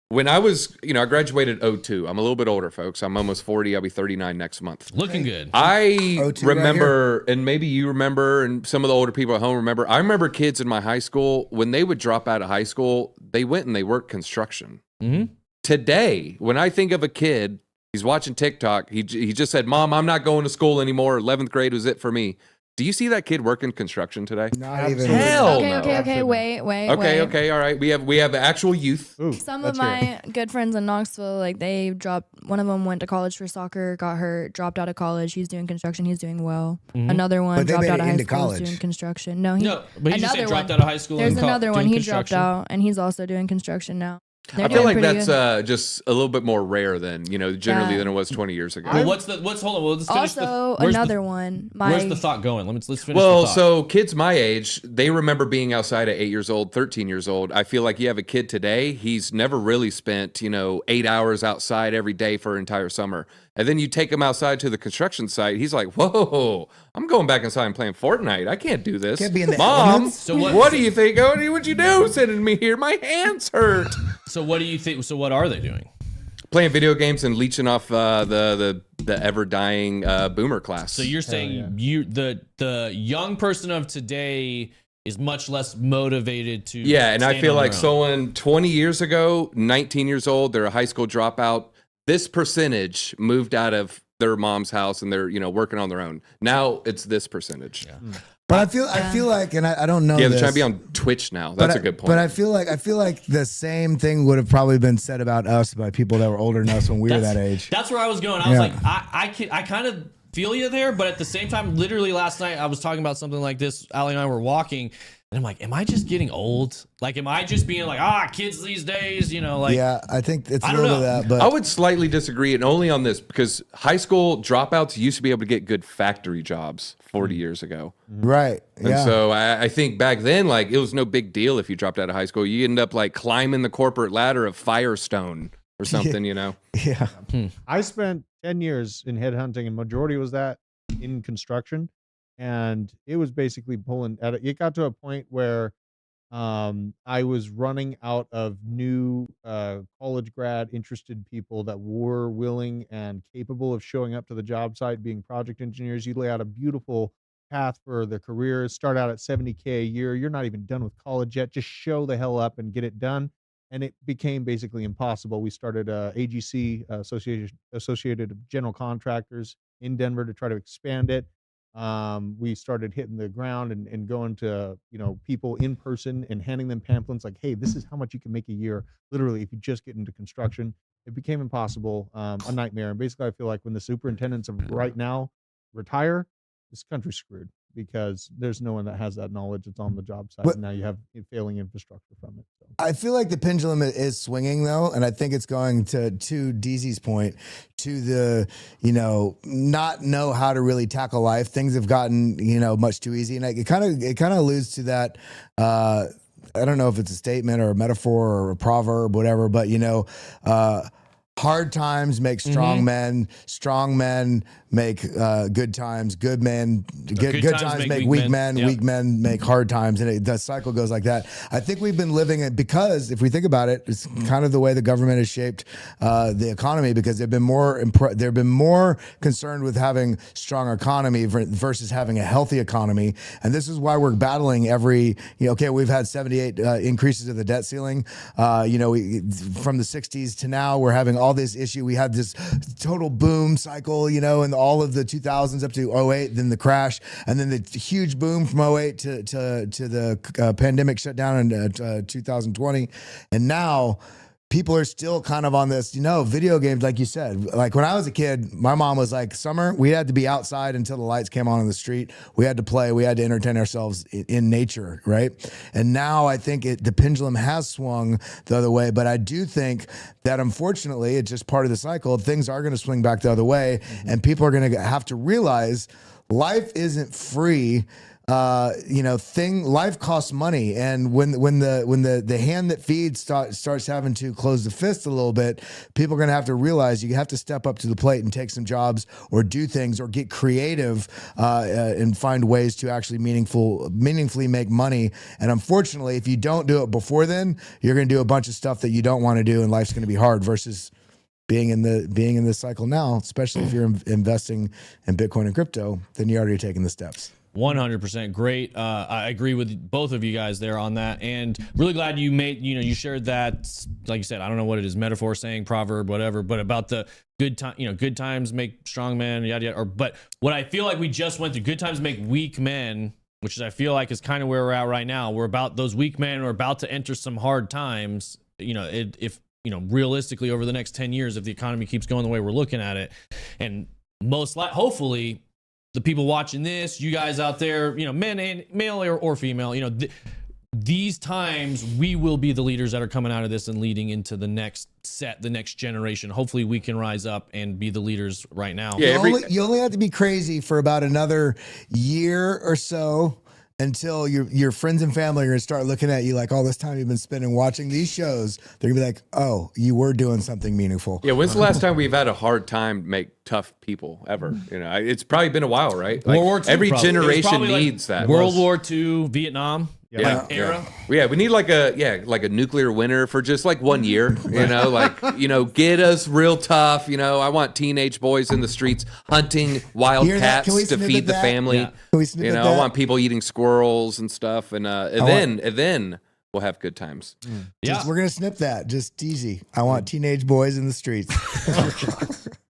When I was, I graduated 2002. I'm a little bit older, folks. I'm almost 40. I'll be 39 next month. Looking good. I remember, and maybe you remember, and some of the older people at home remember, I remember kids in my high school, when they would drop out of high school, they went and they worked construction. Mm-hmm. Today, when I think of a kid, he's watching TikTok, he just said, Mom, I'm not going to school anymore. 11th grade was it for me. Do you see that kid working construction today? Not even. Hell Okay, no. okay, wait. Okay, all right. We have actual youth. Ooh, Some let's of hear it. my good friends in Knoxville, like they dropped. One of them went to college for soccer, got hurt, dropped out of college. He's doing construction. He's doing well. Another one But they dropped made out of it high into school. college. Is doing construction. No, he. No, but he just another dropped one. out of high school. There's and another one. doing He dropped construction. out, and he's also doing construction now. They're I feel doing like pretty that's good. just a little bit more rare than generally Yeah. than it was 20 years ago. Well, what's hold on? Well, let's finish Also, where's another one. Where's the thought going? Let's finish. Well, the thought. so kids my age, they remember being outside at 8 years old, 13 years old. I feel like you have a kid today, he's never really spent, 8 hours outside every day for an entire summer. And then you take him outside to the construction site. He's like, whoa, I'm going back inside and playing Fortnite. I can't do this. Can't be in the Mom, elements. So what do you think? What'd you do sending me here? My hands hurt. So what do you think? So what are they doing? Playing video games and leeching off the ever dying boomer class. So you're saying the young person of today is much less motivated to and I stand feel on like their own. someone 20 years ago, 19 years old, they're a high school dropout. This percentage moved out of their mom's house and they're working on their own. Now it's this percentage. Yeah, But I feel like, and I don't know. they're this, trying to be on Twitch now. That's a good point. But I feel like the same thing would have probably been said about us by people that were older than us when we were that age. That's where I was going. I was like, I kind of feel you there, but at the same time, literally last night I was talking about something like this. Ali and I were walking, and I'm like, am I just getting old? Like, am I just being like, kids these days? Yeah, I think it's a I don't little know. of that. But I would slightly disagree, and only on this, because high school dropouts used to be able to get good factory jobs 40 years ago. right, And yeah. so I think back then, like, it was no big deal if you dropped out of high school. You end up like climbing the corporate ladder of Firestone or something, yeah. I spent 10 years in headhunting, and majority was that in construction. And it was basically pulling at it. It got to a point where I was running out of new college grad interested people that were willing and capable of showing up to the job site, being project engineers. You lay out a beautiful path for the career, start out at $70K a year. You're not even done with college yet. Just show the hell up and get it done. And it became basically impossible. We started AGC, Associated General Contractors in Denver, to try to expand it. We started hitting the ground and going to people in person and handing them pamphlets like, hey, this is how much you can make a year, literally, if you just get into construction. It became impossible, a nightmare. And basically I feel like when the superintendents of right now retire, this country's screwed, because there's no one that has that knowledge that's on the job site. And now you have failing infrastructure from it. So. I feel like the pendulum is swinging though, and I think it's going to DZ's point, to the not know how to really tackle life. Things have gotten much too easy, and it kind of alludes to that. I don't know if it's a statement or a metaphor or a proverb, whatever, but hard times make strong men. Strong men make good times. Good times make weak men. Yep. Weak men make hard times, and the cycle goes like that. I think we've been living it because, if we think about it, it's kind of the way the government has shaped the economy, because they've been more concerned with having strong economy versus having a healthy economy, and this is why we're battling every. We've had 78 increases of the debt ceiling. From the 60s to now, we're having all this issue. We had this total boom cycle, in all of the 2000s up to 08, then the crash, and then the huge boom from 08 to the pandemic shutdown in 2020. And now people are still kind of on this, video games, like you said. Like when I was a kid, my mom was like, summer, we had to be outside until the lights came on in the street. We had to play. We had to entertain ourselves in nature, right? And now I think the pendulum has swung the other way. But I do think that, unfortunately, it's just part of the cycle. Things are going to swing back the other way, and people are going to have to realize life isn't free. Life costs money, and when the hand that feeds starts having to close the fist a little bit, people are going to have to realize you have to step up to the plate and take some jobs or do things or get creative and find ways to actually meaningfully make money. And unfortunately, if you don't do it before then, you're going to do a bunch of stuff that you don't want to do, and life's going to be hard versus being in this cycle now, especially if you're investing in Bitcoin and crypto, then you're already taking the steps. 100% great. I agree with both of you guys there on that, and really glad you shared that. Like you said, I don't know what it is, metaphor, saying, proverb, whatever, but about the good times make strong men, yada yada. But what I feel like we just went through, good times make weak men, which is I feel like is kind of where we're at right now. We're about those weak men. We're about to enter some hard times. If realistically over the next 10 years, if the economy keeps going the way we're looking at it, and hopefully. The people watching this, you guys out there, men and male or female, these times we will be the leaders that are coming out of this and leading into the next generation. Hopefully we can rise up and be the leaders right now. Yeah, you only have to be crazy for about another year or so until your friends and family are going to start looking at you like all this time you've been spending watching these shows. They're going to be like, oh, you were doing something meaningful. Yeah, when's the last time we've had a hard time make tough people ever? It's probably been a while, right? Like, World War II, every probably. generation needs that. World War II, Vietnam. Era. Yeah, we need like a nuclear winter for just like 1 year, get us real tough. I want teenage boys in the streets hunting wild cats to feed the family. Yeah. Can we snippet that? I want people eating squirrels and stuff, and then we'll have good times. We're gonna snip that. Just easy. I want teenage boys in the streets.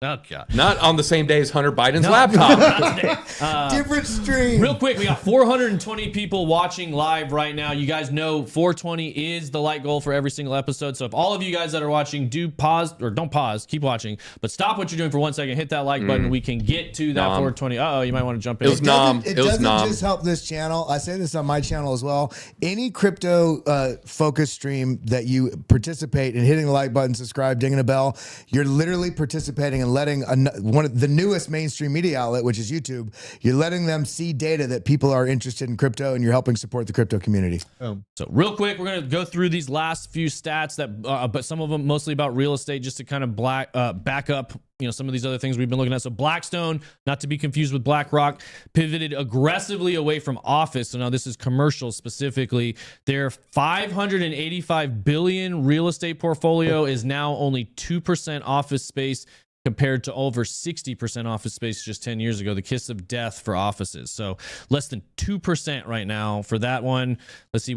Oh, God. Not on the same day as Hunter Biden's laptop. Different stream. Real quick, we got 420 people watching live right now. You guys know 420 is the like goal for every single episode. So if all of you guys that are watching do pause, or don't pause, keep watching, but stop what you're doing for 1 second, hit that like button. We can get to that 420. Uh-oh, you might want to jump in. It doesn't just help this channel. I say this on my channel as well. Any crypto focus stream that you participate in, hitting the like button, subscribe, dinging a bell, you're literally participating in letting one of the newest mainstream media outlet, which is YouTube, you're letting them see data that people are interested in crypto, and you're helping support the crypto community. So real quick, we're going to go through these last few stats but some of them mostly about real estate, just to kind of back up some of these other things we've been looking at. So Blackstone, not to be confused with BlackRock, pivoted aggressively away from office. So now this is commercial specifically. Their $585 billion real estate portfolio is now only 2% office space, compared to over 60% office space just 10 years ago, the kiss of death for offices. So less than 2% right now for that one. Let's see,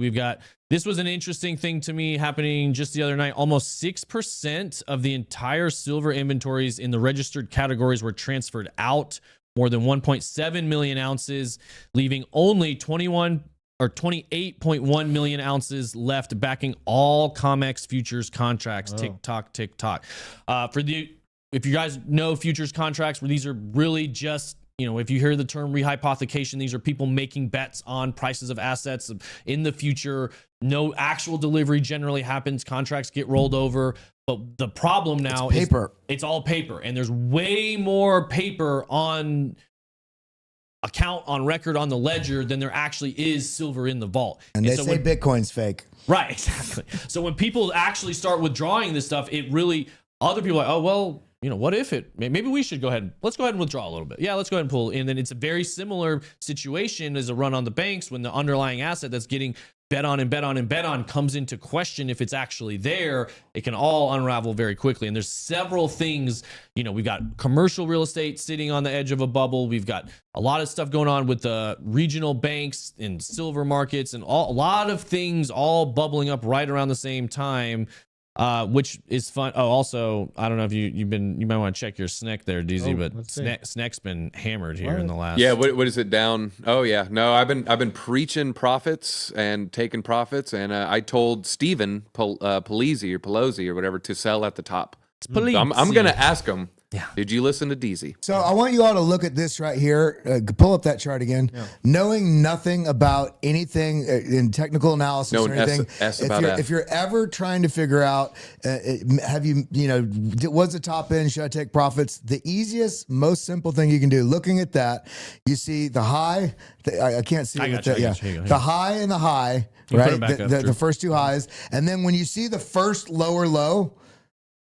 this was an interesting thing to me happening just the other night. Almost 6% of the entire silver inventories in the registered categories were transferred out, more than 1.7 million ounces, leaving only 28.1 million ounces left, backing all COMEX futures contracts. Tick-tock. If you guys know futures contracts, where these are really just, if you hear the term rehypothecation, these are people making bets on prices of assets in the future. No actual delivery generally happens. Contracts get rolled over. But the problem now is it's all paper. And there's way more paper on account, on record, on the ledger than there actually is silver in the vault. And they say Bitcoin's fake. Right, exactly. So when people actually start withdrawing this stuff, other people are like, oh, well, what if maybe we should let's go ahead and withdraw a little bit. Yeah, let's go ahead and pull. And then it's a very similar situation as a run on the banks when the underlying asset that's getting bet on comes into question. If it's actually there, it can all unravel very quickly. And there's several things, we've got commercial real estate sitting on the edge of a bubble. We've got a lot of stuff going on with the regional banks and silver markets, and a lot of things all bubbling up right around the same time. Which is fun. Oh, also, I don't know if you might want to check your SNEC there, DZ, but SNEC's been hammered here in the last. Yeah, what is it down? Oh yeah, no, I've been preaching profits and taking profits, and I told Steven Pelosi or whatever to sell at the top. I'm gonna ask him. Yeah. Did you listen to DZ? So I want you all to look at this right here. Pull up that chart again. Yeah. Knowing nothing about anything in technical analysis or anything. If you're ever trying to figure out, what's the top end? Should I take profits? The easiest, most simple thing you can do. Looking at that, you see the high. I can't see it. The high and the high, right? The first two highs, and then when you see the first lower low,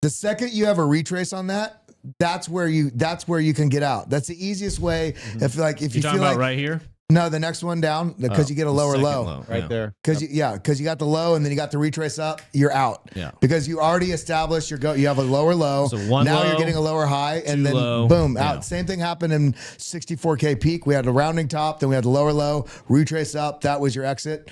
the second you have a retrace on that, that's where you can get out. That's the easiest way. If you feel talking about right here. No, the next one down because you get a lower low. Right there. Because you got the low and then you got the retrace up, you're out. Yeah. Because you already established you have a lower low. So one now low, you're getting a lower high and then low. boom, Yeah. out. Same thing happened in 64K peak. We had a rounding top, then we had the lower low, retrace up. That was your exit.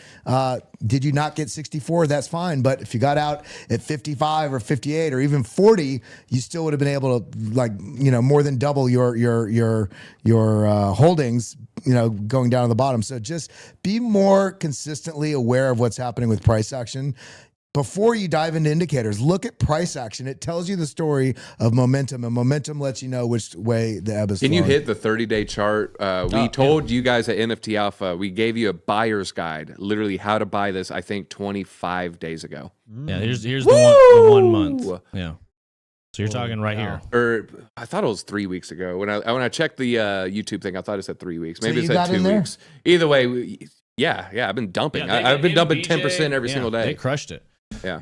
Did you not get 64? That's fine. But if you got out at 55 or 58 or even 40, you still would have been able to more than double your holdings, going down to the bottom. So just be more consistently aware of what's happening with price action. Before you dive into indicators, look at price action. It tells you the story of momentum, and momentum lets you know which way the ebb is flowing. Can you hit the 30-day chart? We told you guys at NFT Alpha, we gave you a buyer's guide, literally how to buy this, I think, 25 days ago. Yeah, here's the 1 month. Yeah. So you're talking right here. Or I thought it was 3 weeks ago. When I checked the YouTube thing, I thought it said 3 weeks. Maybe it said 2 weeks. Either way, yeah, I've been dumping. I've been dumping 10% every single day. They crushed it. Yeah.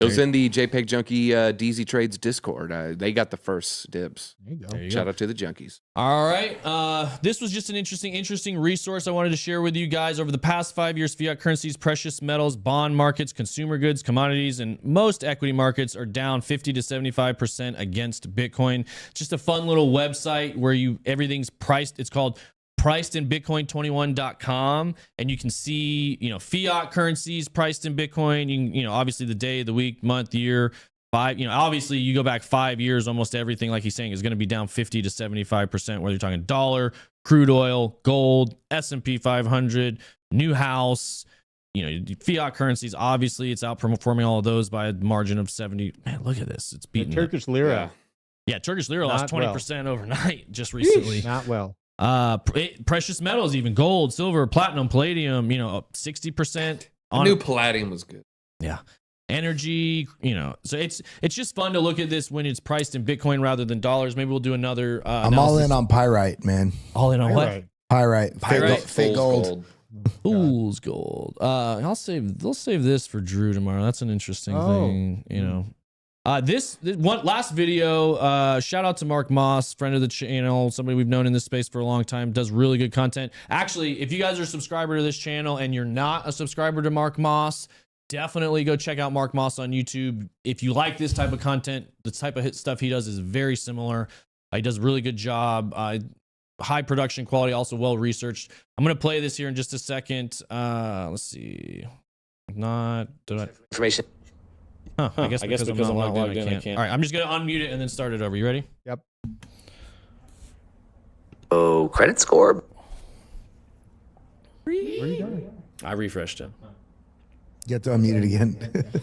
It was in the JPEG Junkie DZ Trades Discord. They got the first dibs. There you go. Shout out to the junkies. All right. This was just an interesting resource I wanted to share with you guys. Over the past 5 years, fiat currencies, precious metals, bond markets, consumer goods, commodities, and most equity markets are down 50 to 75% against Bitcoin. Just a fun little website where everything's priced. It's called pricedinbitcoin21.com, and you can see, fiat currencies priced in Bitcoin. You can, obviously the day, the week, month, year, obviously you go back 5 years, almost everything, like he's saying, is going to be down 50 to 75%, whether you're talking dollar, crude oil, gold, S&P 500, new house, fiat currencies. Obviously it's outperforming all of those by a margin of 70. Man, look at this. It's beating Turkish lira. Yeah, Turkish lira lost 20% overnight just recently. Not well. Precious metals, even gold, silver, platinum, palladium, up 60%. I knew palladium was good. Yeah. Energy, so it's just fun to look at this when it's priced in Bitcoin rather than dollars. Maybe we'll do another I'm all in on pyrite, man. All in on what? Pyrite. Fake gold. Fool's gold. They'll save this for Drew tomorrow. That's an interesting thing, This one last video, shout out to Mark Moss, friend of the channel, somebody we've known in this space for a long time, does really good content. Actually, if you guys are a subscriber to this channel and you're not a subscriber to Mark Moss, definitely go check out Mark Moss on YouTube. If you like this type of content, the type of stuff he does is very similar. He does a really good job. High production quality, also well researched. I'm going to play this here in just a second. Let's see. Information. Huh, I guess because I'm not logged in, I can't. All right, I'm just going to unmute it and then start it over. You ready? Yep. Oh, credit score. Where are you going? I refreshed it. You have to unmute it again.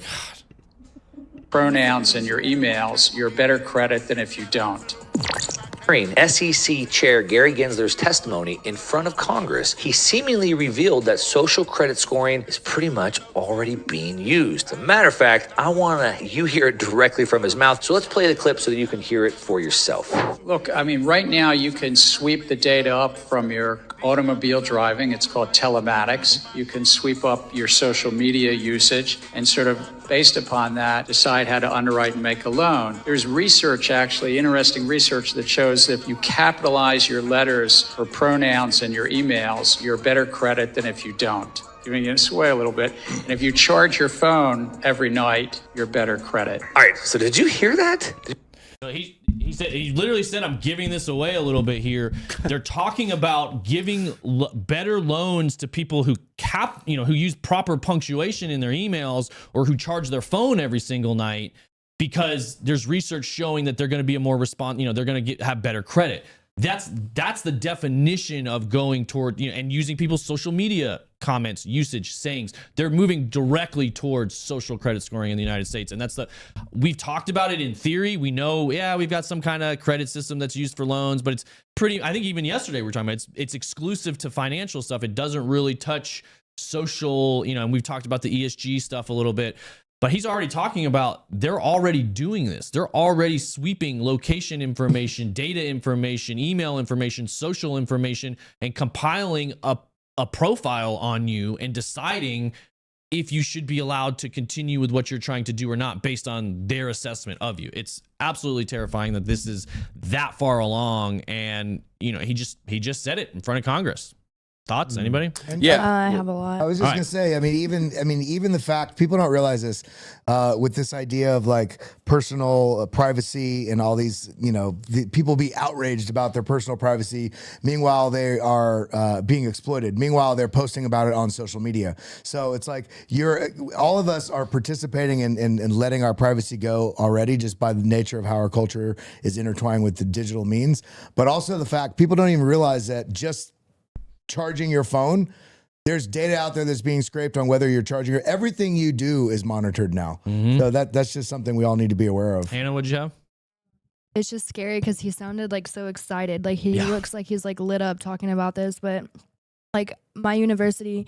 Pronouns in your emails, you're better credit than if you don't. SEC Chair Gary Gensler's testimony in front of Congress, he seemingly revealed that social credit scoring is pretty much already being used. As a matter of fact, I want you hear it directly from his mouth. So let's play the clip so that you can hear it for yourself. Look, right now you can sweep the data up from your automobile driving. It's called telematics. You can sweep up your social media usage and sort of based upon that, decide how to underwrite and make a loan. There's research, actually, interesting research that shows that if you capitalize your letters or pronouns in your emails, you're better credit than if you don't. Giving it away a little bit. And if you charge your phone every night, you're better credit. All right, so did you hear that? So he literally said, I'm giving this away a little bit here. They're talking about giving better loans to people who who use proper punctuation in their emails or who charge their phone every single night, because there's research showing that they're going to be a more they're going to have better credit. That's the definition of going toward, and using people's social media comments, usage, sayings. They're moving directly towards social credit scoring in the United States. And we've talked about it in theory. We know, we've got some kind of credit system that's used for loans, but it's I think even yesterday we were talking about it's exclusive to financial stuff. It doesn't really touch social, and we've talked about the ESG stuff a little bit. But he's already talking about they're already doing this. They're already sweeping location information, data information, email information, social information, and compiling a profile on you and deciding if you should be allowed to continue with what you're trying to do or not based on their assessment of you. It's absolutely terrifying that this is that far along. And, you know, he just said it in front of Congress. Thoughts? Anybody? I have a lot. I was just gonna say, even the fact people don't realize this, with this idea of like personal privacy and all these, you know, people be outraged about their personal privacy. Meanwhile, they are being exploited. Meanwhile, they're posting about it on social media. So it's like all of us are participating in letting our privacy go already, just by the nature of how our culture is intertwined with the digital means. But also the fact people don't even realize that just charging your phone, there's data out there that's being scraped on whether you're charging, or everything you do is monitored now. So that's just something we all need to be aware of. Hannah, what'd you have? It's just scary because he sounded like so excited. Like he looks like he's like lit up talking about this. But like my university,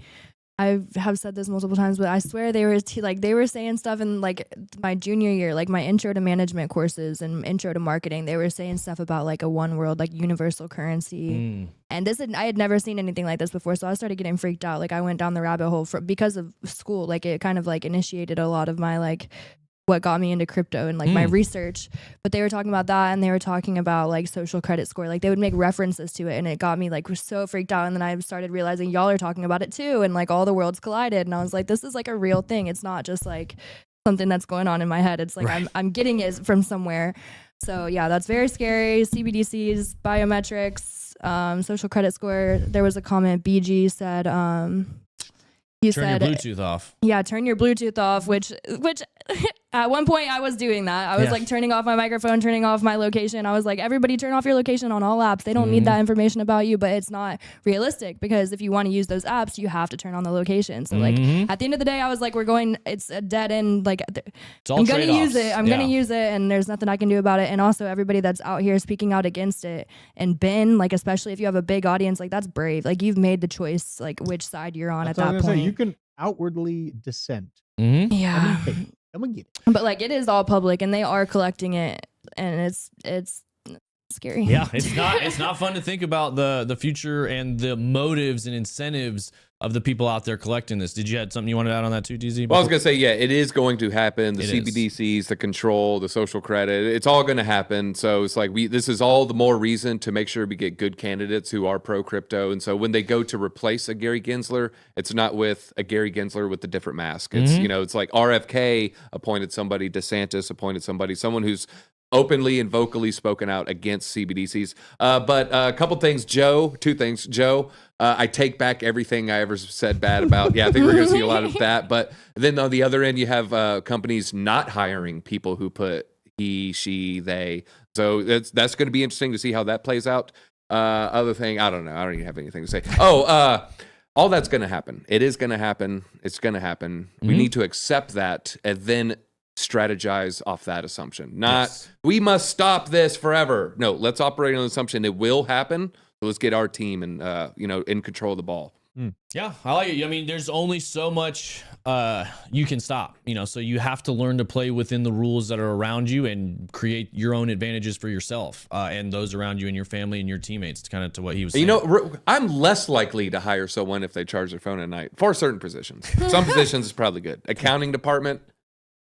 I have said this multiple times, but I swear they were saying stuff in like my junior year, like my intro to management courses and intro to marketing. They were saying stuff about like a one world, like universal currency. And I had never seen anything like this before. So I started getting freaked out. Like I went down the rabbit hole because of school. Like it kind of like initiated a lot of my like what got me into crypto and like my research. But they were talking about that, and they were talking about like social credit score. Like they would make references to it, and it got me like so freaked out. And then I started realizing y'all are talking about it too, and like all the worlds collided. And I was like, this is like a real thing. It's not just like something that's going on in my head. It's like I'm getting it from somewhere. So yeah, that's very scary. CBDCs, biometrics, social credit score. There was a comment BG said he turn your Bluetooth off. Yeah, turn your Bluetooth off, which at one point I was doing that. I was like turning off my microphone, turning off my location. I was like, everybody turn off your location on all apps. They don't need that information about you, but it's not realistic because if you want to use those apps, you have to turn on the location. So like at the end of the day, I was like, it's a dead end. Like I'm going to use it. I'm going to use it, and there's nothing I can do about it. And also everybody that's out here speaking out against it, and Ben, like especially if you have a big audience, like that's brave. Like you've made the choice, like which side you're on at that point. You can outwardly dissent. Yeah. I'm gonna get it. But like it is all public, and they are collecting it, and it's scary. Yeah, it's not fun to think about the future and the motives and incentives of the people out there collecting this. Did you have something you wanted to add on that too, DZ? Well, I was gonna say, yeah, it is going to happen. The CBDCs, the control, the social credit, it's all going to happen. So it's like this is all the more reason to make sure we get good candidates who are pro crypto. And so when they go to replace a Gary Gensler, it's not with a Gary Gensler with a different mask. It's it's like RFK appointed somebody, DeSantis appointed somebody, someone who's openly and vocally spoken out against CBDCs. But a couple things, two things, Joe. I take back everything I ever said bad about. Yeah, I think we're going to see a lot of that. But then on the other end, you have companies not hiring people who put he, she, they. So that's going to be interesting to see how that plays out. Other thing, I don't know. I don't even have anything to say. All that's going to happen. It is going to happen. It's going to happen. We need to accept that and then strategize off that assumption. Not we must stop this forever. No, let's operate on the assumption it will happen. So let's get our team and in control of the ball. Yeah, I like it. I mean, there's only so much you can stop, so you have to learn to play within the rules that are around you and create your own advantages for yourself and those around you and your family and your teammates, kind of to what he was saying. I'm less likely to hire someone if they charge their phone at night for certain positions. Some positions is probably good. Accounting department,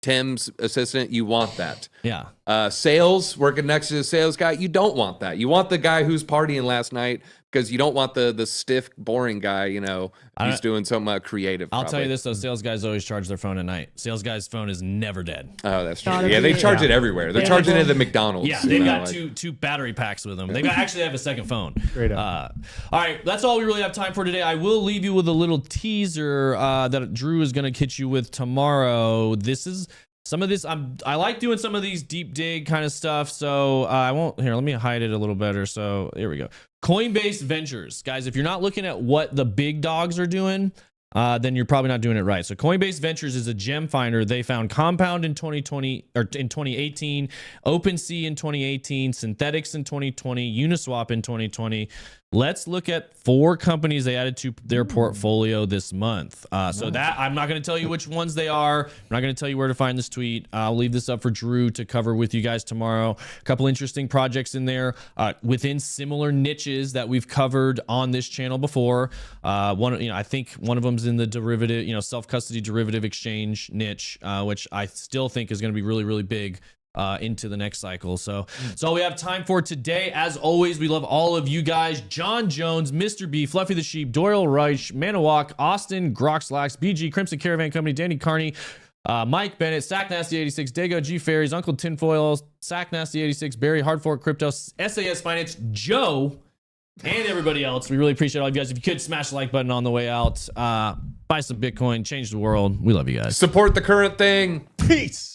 Tim's assistant, you want that. Yeah. Sales, working next to the sales guy, you don't want that. You want the guy who's partying last night because you don't want the stiff, boring guy, who's doing some creative. I'll tell you this, though. Sales guys always charge their phone at night. Sales guy's phone is never dead. Oh, that's true. Yeah, they charge it everywhere. They're charging it at the McDonald's. Yeah, they've got two battery packs with them. They actually have a second phone. Straight up. All right, that's all we really have time for today. I will leave you with a little teaser that Drew is going to hit you with tomorrow. This is some of this. I like doing some of these deep dig kind of stuff, so I won't. Here, let me hide it a little better. So here we go. Coinbase Ventures, guys. If you're not looking at what the big dogs are doing, then you're probably not doing it right. So Coinbase Ventures is a gem finder. They found Compound in 2020 or in 2018, OpenSea in 2018, Synthetics in 2020, Uniswap in 2020. let's look at 4 companies they added to their portfolio this month. So that I'm not going to tell you which ones they are. I'm not going to tell you where to find this tweet. I'll leave this up for Drew to cover with you guys tomorrow. A couple interesting projects in there within similar niches that we've covered on this channel before. I think one of them's in the derivative, self-custody derivative exchange niche, which I still think is going to be really, really big into the next cycle. So that's all we have time for today. As always, we love all of you guys. John Jones, Mr. B, Fluffy the Sheep, Doyle Reich, Manawak, Austin, Groxlax, BG, Crimson Caravan Company, Danny Carney, Mike Bennett, Sack Nasty 86, Dago G Fairies, Uncle Tinfoil, Sack Nasty 86, Barry, Hardfork Crypto, SAS Finance, Joe, and everybody else. We really appreciate all you guys. If you could smash the like button on the way out, buy some Bitcoin, change the world. We love you guys. Support the current thing. Peace.